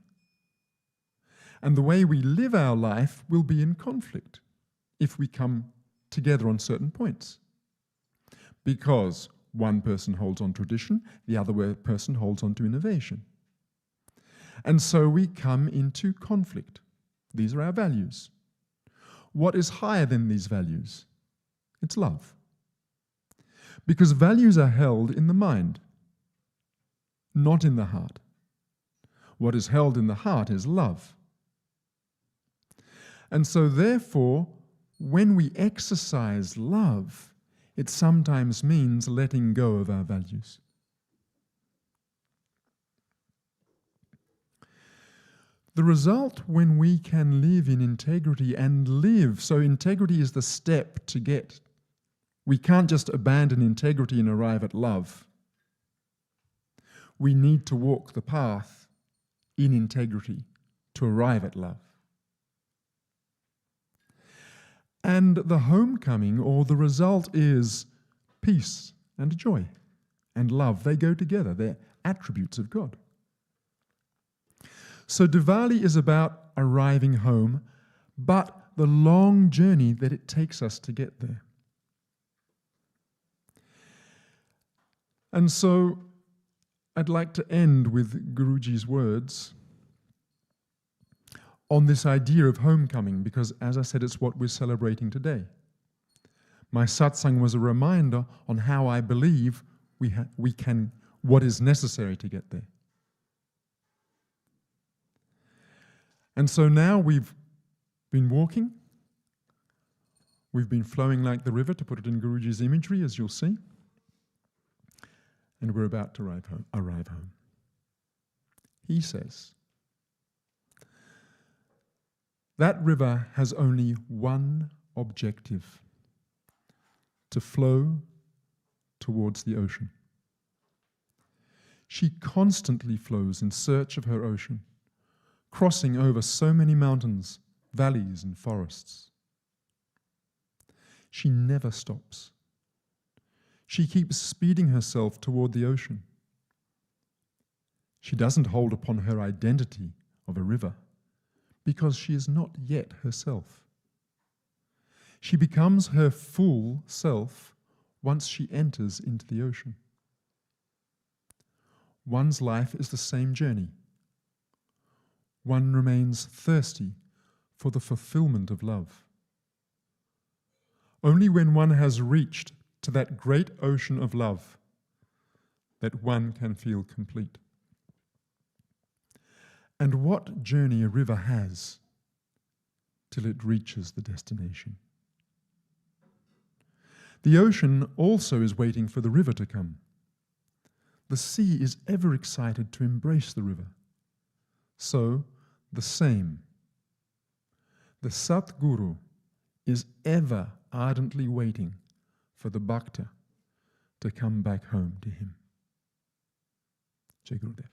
And the way we live our life will be in conflict if we come together on certain points. Because one person holds on tradition, the other person holds on to innovation. And so we come into conflict. These are our values. What is higher than these values? It's love. Because values are held in the mind, not in the heart. What is held in the heart is love. And so therefore, when we exercise love, it sometimes means letting go of our values. The result when we can live in integrity and live, so integrity is the step to get. We can't just abandon integrity and arrive at love. We need to walk the path in integrity to arrive at love. And the homecoming, or the result, is peace and joy and love. They go together. They're attributes of God. So Diwali is about arriving home, but the long journey that it takes us to get there. And so I'd like to end with Guruji's words on this idea of homecoming, because as I said, it's what we're celebrating today. My satsang was a reminder on how I believe we can, what is necessary to get there. And so now we've been walking, we've been flowing like the river, to put it in Guruji's imagery, as you'll see, and we're about to arrive home. He says, that river has only one objective: to flow towards the ocean. She constantly flows in search of her ocean, crossing over so many mountains, valleys, and forests. She never stops. She keeps speeding herself toward the ocean. She doesn't hold upon her identity of a river, because she is not yet herself. She becomes her full self once she enters into the ocean. One's life is the same journey. One remains thirsty for the fulfillment of love. Only when one has reached to that great ocean of love that one can feel complete. And what journey a river has till it reaches the destination. The ocean also is waiting for the river to come. The sea is ever excited to embrace the river. So, the same. The Satguru is ever ardently waiting for the Bhakta to come back home to him. Jai Gurudev.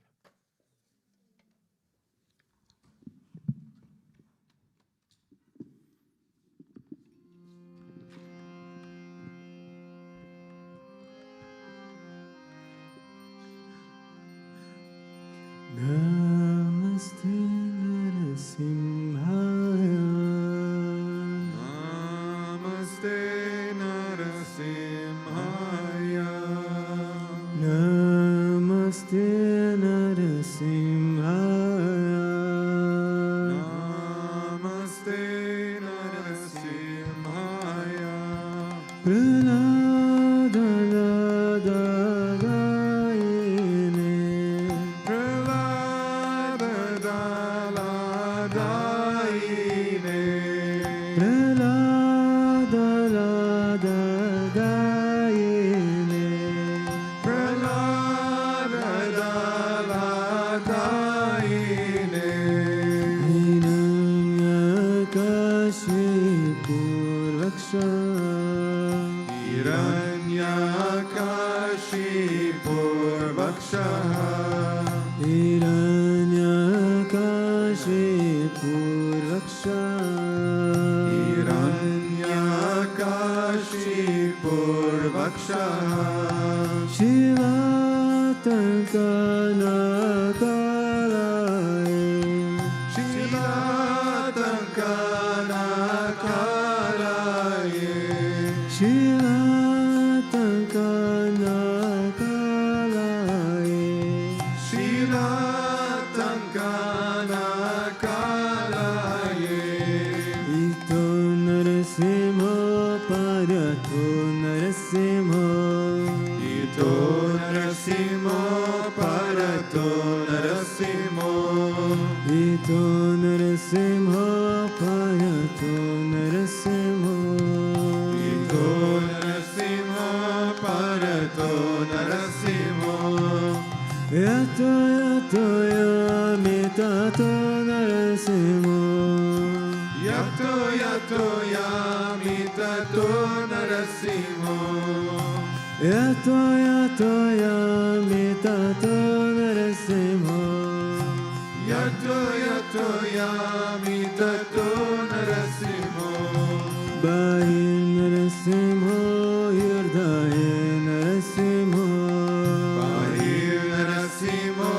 Namaste Narasimhaya. Namaste Narasimhaya. Namaste Narasimhaya. Namaste Narasimhaya. Yato yato yamitato nara yami tato narasimho. Yato yato yami tato narasimho. Yato yato yami tato narasimho. Bahin narasimho yirdahin narasimho. Bahir narasimho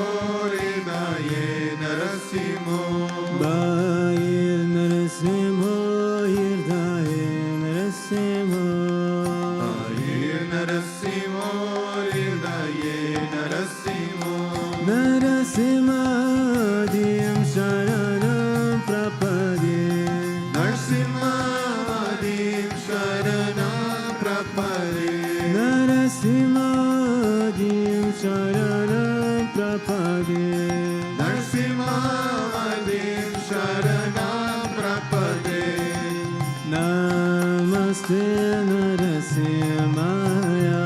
hridaye narasimho. Bahin narasimho yirdahin narasimho. Bahir narasimho hridaye narasimho. Narasimhadim sharanam prapade. Narasimhadim sharanam prapade. Narasimhadim sharanam prapade. Narasimhadim sharanam prapade. Namaste Narasimhaya.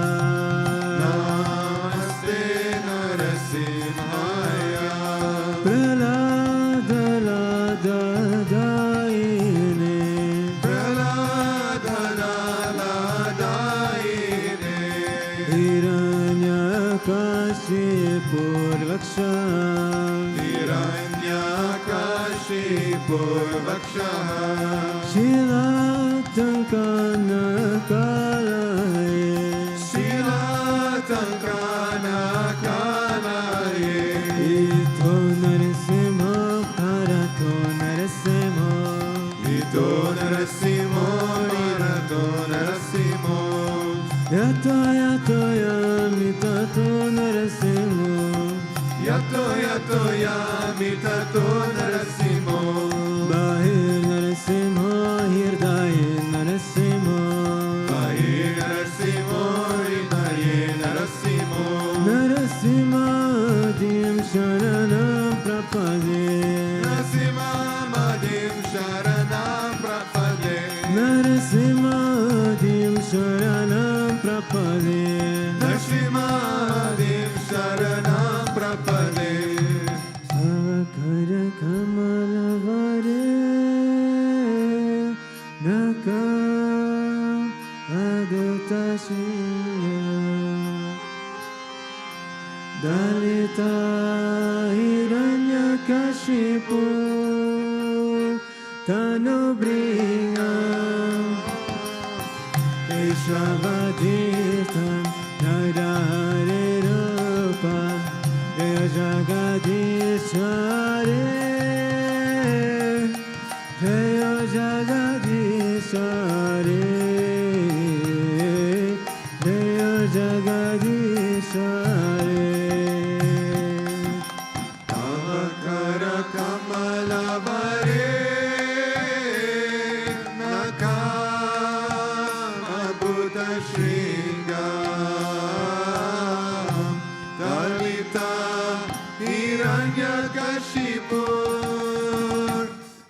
Namaste Narasimhaya. Praladadadayine. Praladadadayine. Hiranyakashipurvaksham. Hiranyakashipurvakshah. Shilatankanakalaye. Shilatankanakalaye. Ito Narasimha Parato Narasimha. Ito Narasimho Parato Narasimho. Yato yato yami tato Narasimha. Yato yato yami tato Narasimho. Bahir Narasimha Hirdaye Narasimha. Bahir Narasimho hridaye narasimho. Narasimhadim sharanam prapade. Narasimhadim sharanam prapade. Narasimhadim sharanam prapade. Narasimhadim sharanam prapade. Avakara kamalavare naka adutashiya. Dalita hiranyakashipu tanubringa. Keshavaditham narare rupa. Jaya Jagadishare. Jaya Jagadishare. Jaya Jagadishare. Avakara kamalavare nakama shringam. Dalita hiranyakashipur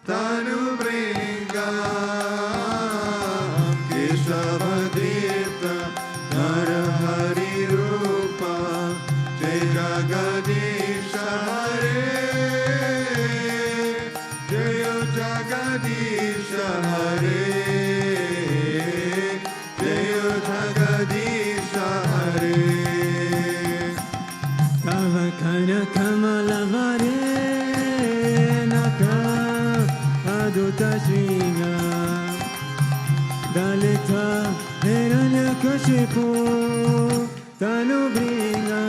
tanubringam. Keshavadita narahari rupa. Jai Jagadisha Hare. Jai Jagadisha Hare. Jai Jagadisha Hare. Avakara kamalavare naka adutashiga. Dalita hiranyakashipu tanubringa.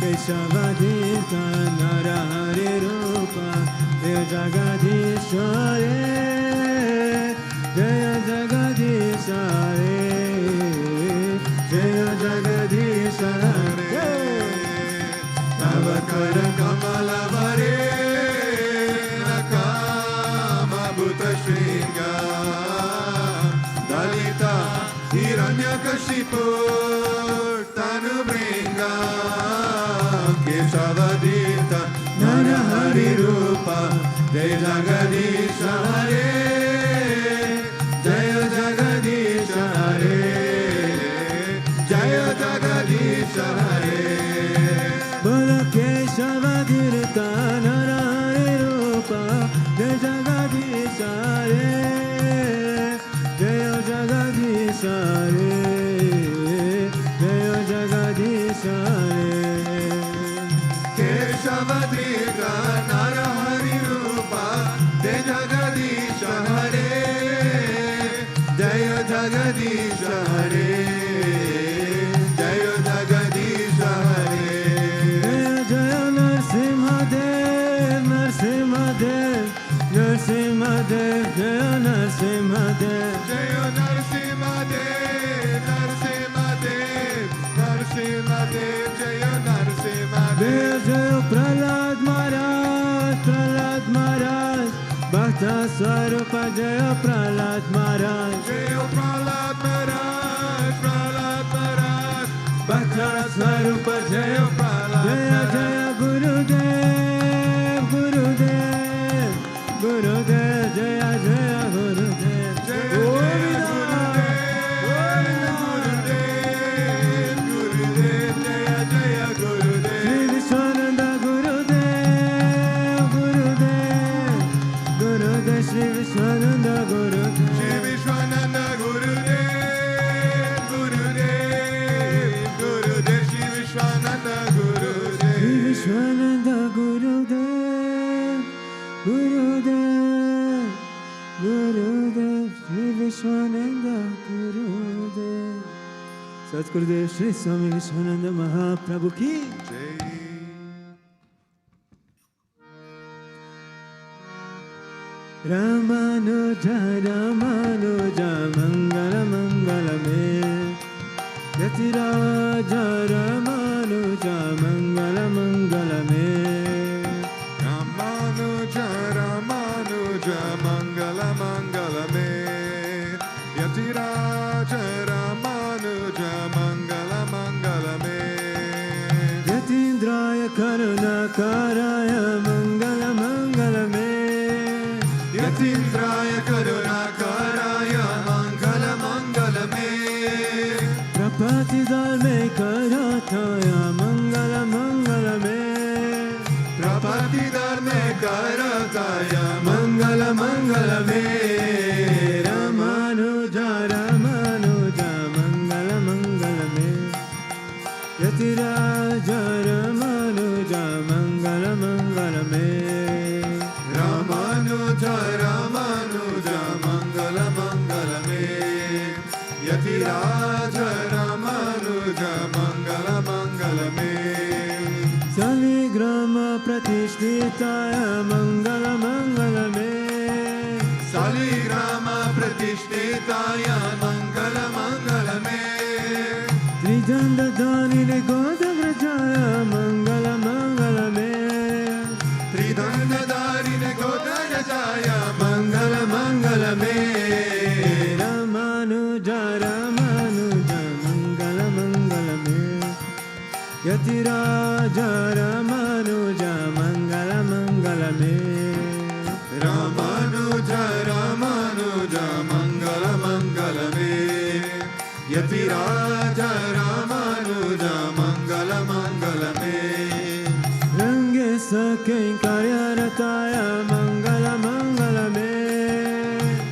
Keshavadita narahari rupa. Jaya Jagadishare. Jaya Jagadishare. Jaya Jagadishare. Avakara kamalavare nakama bhutashringa. Dalita hiranyakashipu tanubringa. Keshavadita narahari rupa. Jai Jagadisha Hare. Jai Jagadisha Hare. Jai Jagadisha Hare. Bolo Keshavadita narahari rupa. Jai Jagadishare. Jagadish Hare, Jaya Jagadish Hare. Jaya Narsimhadev, Narsimhadev, Narsimhadev, Jaya Narsimhadev. Jaya Narsimhadev, Narsimhadev, Narsimhadev, Jaya Narsimhadev. Jaya Prahlad Maharaj, Prahlad Maharaj, Bhakta Swarupa Jaya Prahlad Maharaj. Jaya Prahlad Maharaj, Prahlad Maharaj, Bhakta Swarupa Jaya Prahlad Jaya Jaya Gurudev, Gurudev, Gurudev, Jaya Jaya Gurudev. Jaya Jaya Gurudev, Gurudev, Jaya Jaya Gurudev. Sri Vishwananda Gurudev, Gurudev, Gurudev, Sri Vishwananda Gurudev. Sri Vishwananda Gurudev, Gurudev, Gurudev, Sri Vishwananda Gurudev. Sri Vishwananda Gurudev, Gurudev, Gurudev, Sri Vishwananda Gurudev. Satgurudev Sri Swami Vishwananda Mahaprabhu ki. Jai. Ramanuja, Ramanuja, Mangala Mangala me. Yatiraja, Ramanuja, Mangala Mangala me. Ramanuja, Ramanuja, Mangala Mangala me. Yatiraja, Ramanuja, Mangala Mangala me. Yatindraya Karuna Karaya Mangala Mangala me. Yatindraya Karunakaraya Mangala Mangala me. Prapatidar me Karataya Mangala Mangala me. Prapatidar me Karataya Mangala Mangala me. Ramanuja, Ramanuja, Mangala Mangala me. Yatiraja, Ramanuja, Mangala Mangala me. Ramanuja, Ramanuja, Mangala Mangala me. Yatiraja, Ramanuja, Mangala Mangala me. Saligrama Pratishtitaya Mangala Mangala me. Saligrama Pratishtitaya Mangala Mangala me. Trijanda Dhanine Godavrajaya Mangala Mangala me. Tridhandadarine Godarajaya Mangala Mangala me. Ramanuja, Ramanuja, Mangala Mangala me. Yatiraja, Ramanuja, Mangala Mangala me. Ramanuja, Ramanuja, Mangala Mangala me. Yatiraja, Ramanuja, Mangala Mangala me. Range Sakin Karyarataya Mangala Mangala me.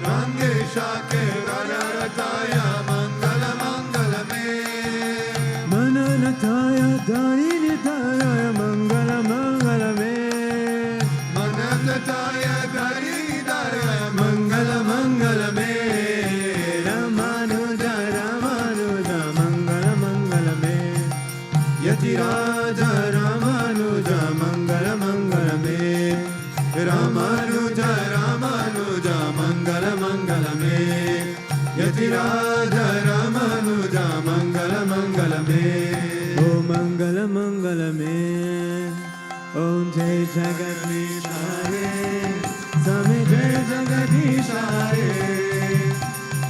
Rangesha ke Rajarataya Mangala Mangala me. Mananataya Dharinitaya Mangala Mangala me. Manataya Dharidaya Mangala Mangala me. Ramanuja, Ramanuja, Mangala Mangala me. Yatiraja, Ramanuja, Mangala Mangala me. Ramanuja, Ramanuja, Mangala Mangala me. Yatiraja, Ramanuja, Mangala Mangala me. Om Mangala Mangala me. Om Jai Jagadish Hare. Swami Jai Jagadish Hare.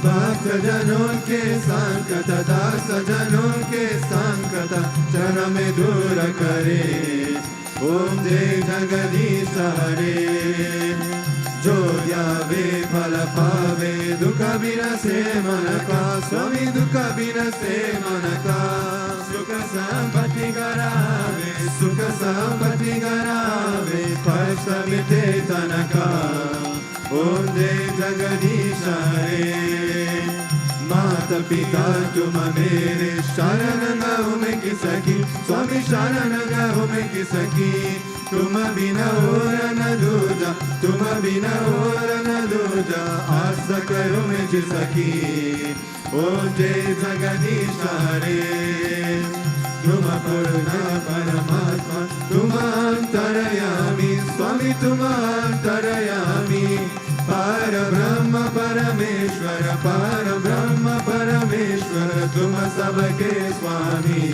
भक्त जनों के संकट दास जनों के संकट चरण में दूर करे. ओम जय जगदीश हरे. जो यावे फल पावे दुख बिनसे मन का. स्वामी दुख बिनसे मन का. सुख संपत्ति करावे सुख संपत्ति करावे. कष्ट मिटे तन का. ओम जय जगदीश हरे. माता पिता तुम मेरे शरण गहु में किसकी. स्वामी शरण गहु में किसकी. तुम बिना और न दूजा, तुम बिना और न दूजा, आस करो मैं जिसकी, ओम जय जगदीश हरे। तुम पूर्ण परमात्मा, तुम अंतर्यामी, स्वामी तुम अंतर्यामी, पार ब्रह्म परमेश्वर, पार ब्रह्म परमेश्वर, तुम सबके स्वामी,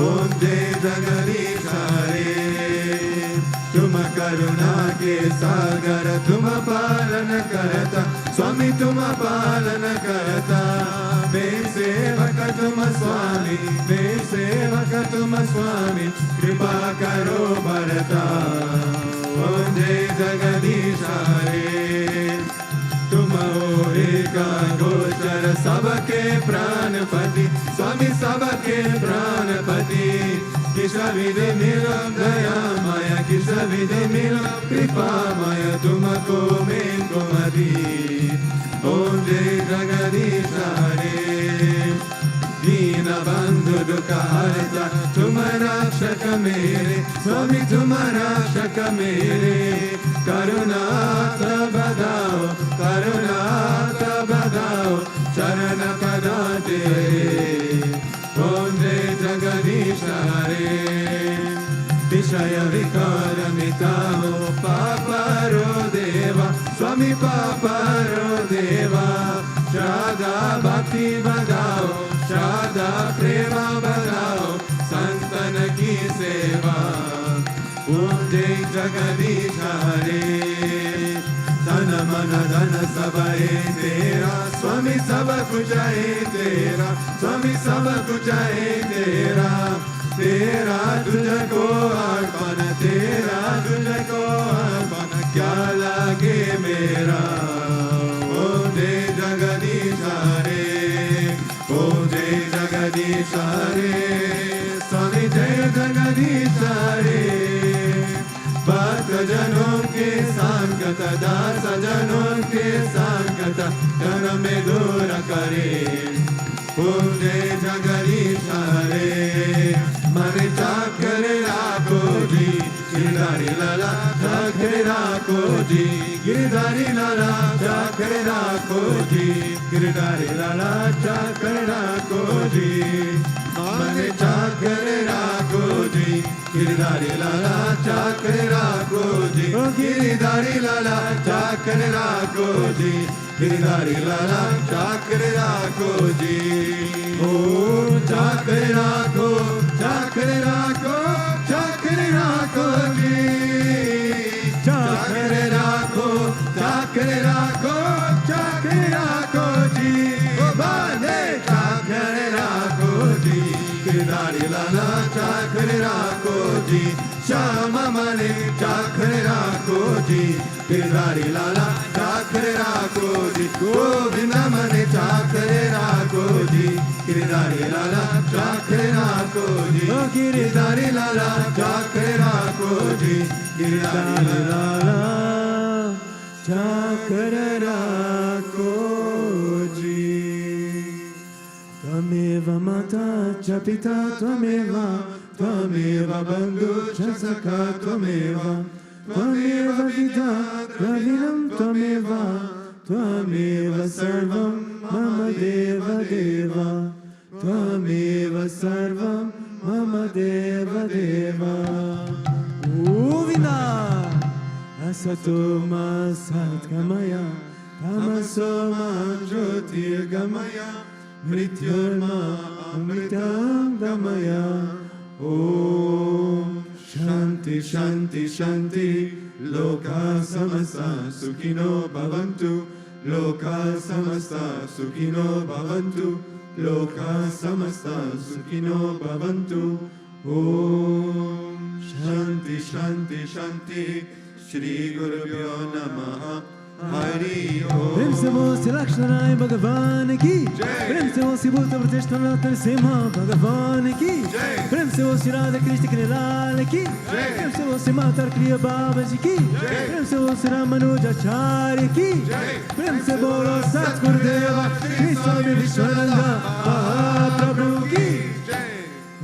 ओम जय जगदीश हरे। तुम करुणा के सागर, तुम पालन करता, स्वामी तुम पालन करता, बेसेवक तुम स्वामी, बेसेवक तुम स्वामी, कृपा करो भरता, ओम जय जगदीश हरे। तुम हो एक गोचर सबके प्राणपति, स्वामी सबके प्राणपति, किस विधि मिलम दया माया, किस विधि मिलम कृपा माया, तुमको मैं कुमति, ओम जय जगदीश हरे। दीन बंधु दुख हरता, तुम रक्षक मेरे, स्वामी तुम रक्षक मेरे, करुणा बदाओ, करुणा बदाओ, चरण पदा तेरे, ओम जय जगदीश हरे। विषय विकार मिटाओ, पापरो देवा, स्वामी पापरो देवा, श्रद्धा भक्ति बधाओ, श्रद्धा प्रेम बधाओ, संतन की सेवा, ओम जय जगदीश हरे। तन मन धन सब है तेरा, स्वामी सब कुछ है तेरा, स्वामी सब कुछ है तेरा, तेरा तुझको अर्पण, तेरा तुझको अर्पण, क्या लागे मेरा, ओम जय जगदीश हरे, ओम जय जगदीश हरे, स्वामी जय जगदीश हरे। भक्त जनों के संगत, दास जनों के संगत, धन में दूर करे, ओम जय जगदीश हरे। मन चाकर राखो जी, गिरधारी लाला चाकर राखो जी, गिरधारी लाला चाकर राखो जी, गिरधारी लाला चाकर राखो जी, मन चाकर राखो जी, गिरधारी लाला चाकर राखो जी, गिरधारी लाला चाकर राखो जी, गिरधारी लाला चाकर राखो जी, ओ चाकर राखो, चाकर राखो, चाकर राखो जी, चाकर राखो, चाकर राखो, चाकर राखो जी, ओ बाने चाकर राखो जी, गिरधारी लाला चाकर राखो जी, श्याम मने चाकर राखो जी, गिरधारी लाला चाकर राखो जी, गोविंद मने चाकर राखो जी, गिरधारी लाला चाकर राखो जी, गिरधारी लाला चाकर राखो जी, गिरधारी लाला चाकर राखो जी। त्वमेव माता च पिता त्वमेव, त्वमेव बन्धु च सखा त्वमेव, त्वमेव विद्या द्रविणं त्वमेव, त्वमेव सर्वं मम देव देव, त्वमेव सर्वं मम देव देव। गोविन्द असतो मा सद्गमय, तमसो मा ज्योतिर्गमय, मृत्युर्मा अमृतं गमय, ओम शांति शांति शांति। लोका समस्ता सुखिनो भवन्तु, लोका समस्ता सुखिनो भवन्तु, लोका समस्ता सुखिनो भवन्तु, ओम शांति शांति शांति। श्री गुरुभ्यो नमः। हरि ओम। प्रेम से वो श्री लक्ष्मणाय भगवान की, प्रेम से वो श्री भूतभृतेश्वरनाथ नरसिम्हा भगवान की, प्रेम से वो श्री राधा कृष्ण के लाल की, प्रेम से वो श्री माता प्रिय बाबा जी की, प्रेम से वो श्री राम मनोजाचार्य की, प्रेम से बोलो सतगुरुदेव श्री स्वामी विश्वानंद महाप्रभु की।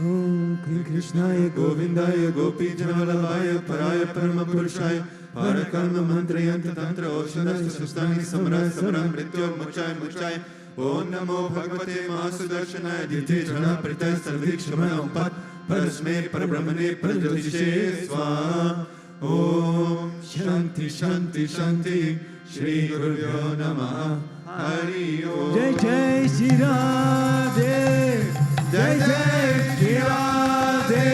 ओम क्लीं Krishnaya Govindaya Gopi Janavalabhaya Paraya Parama Purushaya Parakarma Mantrayanta Tantra Oshanasya Sustani Samara Samara Mrityo Muchaya Muchaya Om Namo Bhagavate Mahasudarshanaya Dite Jana Pritaya Sarvikshama Ompat Parasme Parabrahmane Parajyotishe Swaha Om Shanti Shanti Shanti Shri Gurubhyo Namaha Hari Om Jai Jai Shri Radhe Jai Jai Shri Radhe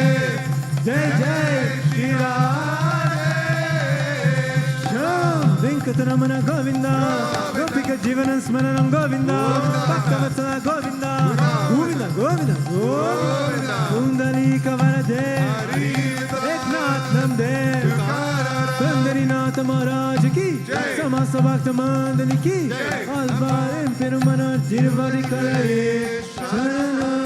Jai Jai Shri Radhe Sham Venkataramana Govinda Gopika Jivanam Smaranam Govinda Bhaktavatsala Govinda Govinda Govinda Govinda Kundalika Varade Eknath Namdev Sundarinath Maharaj ki Samasa Bhakta Mandali ki Alvar Perumanar Jirvari Kalare Sharanam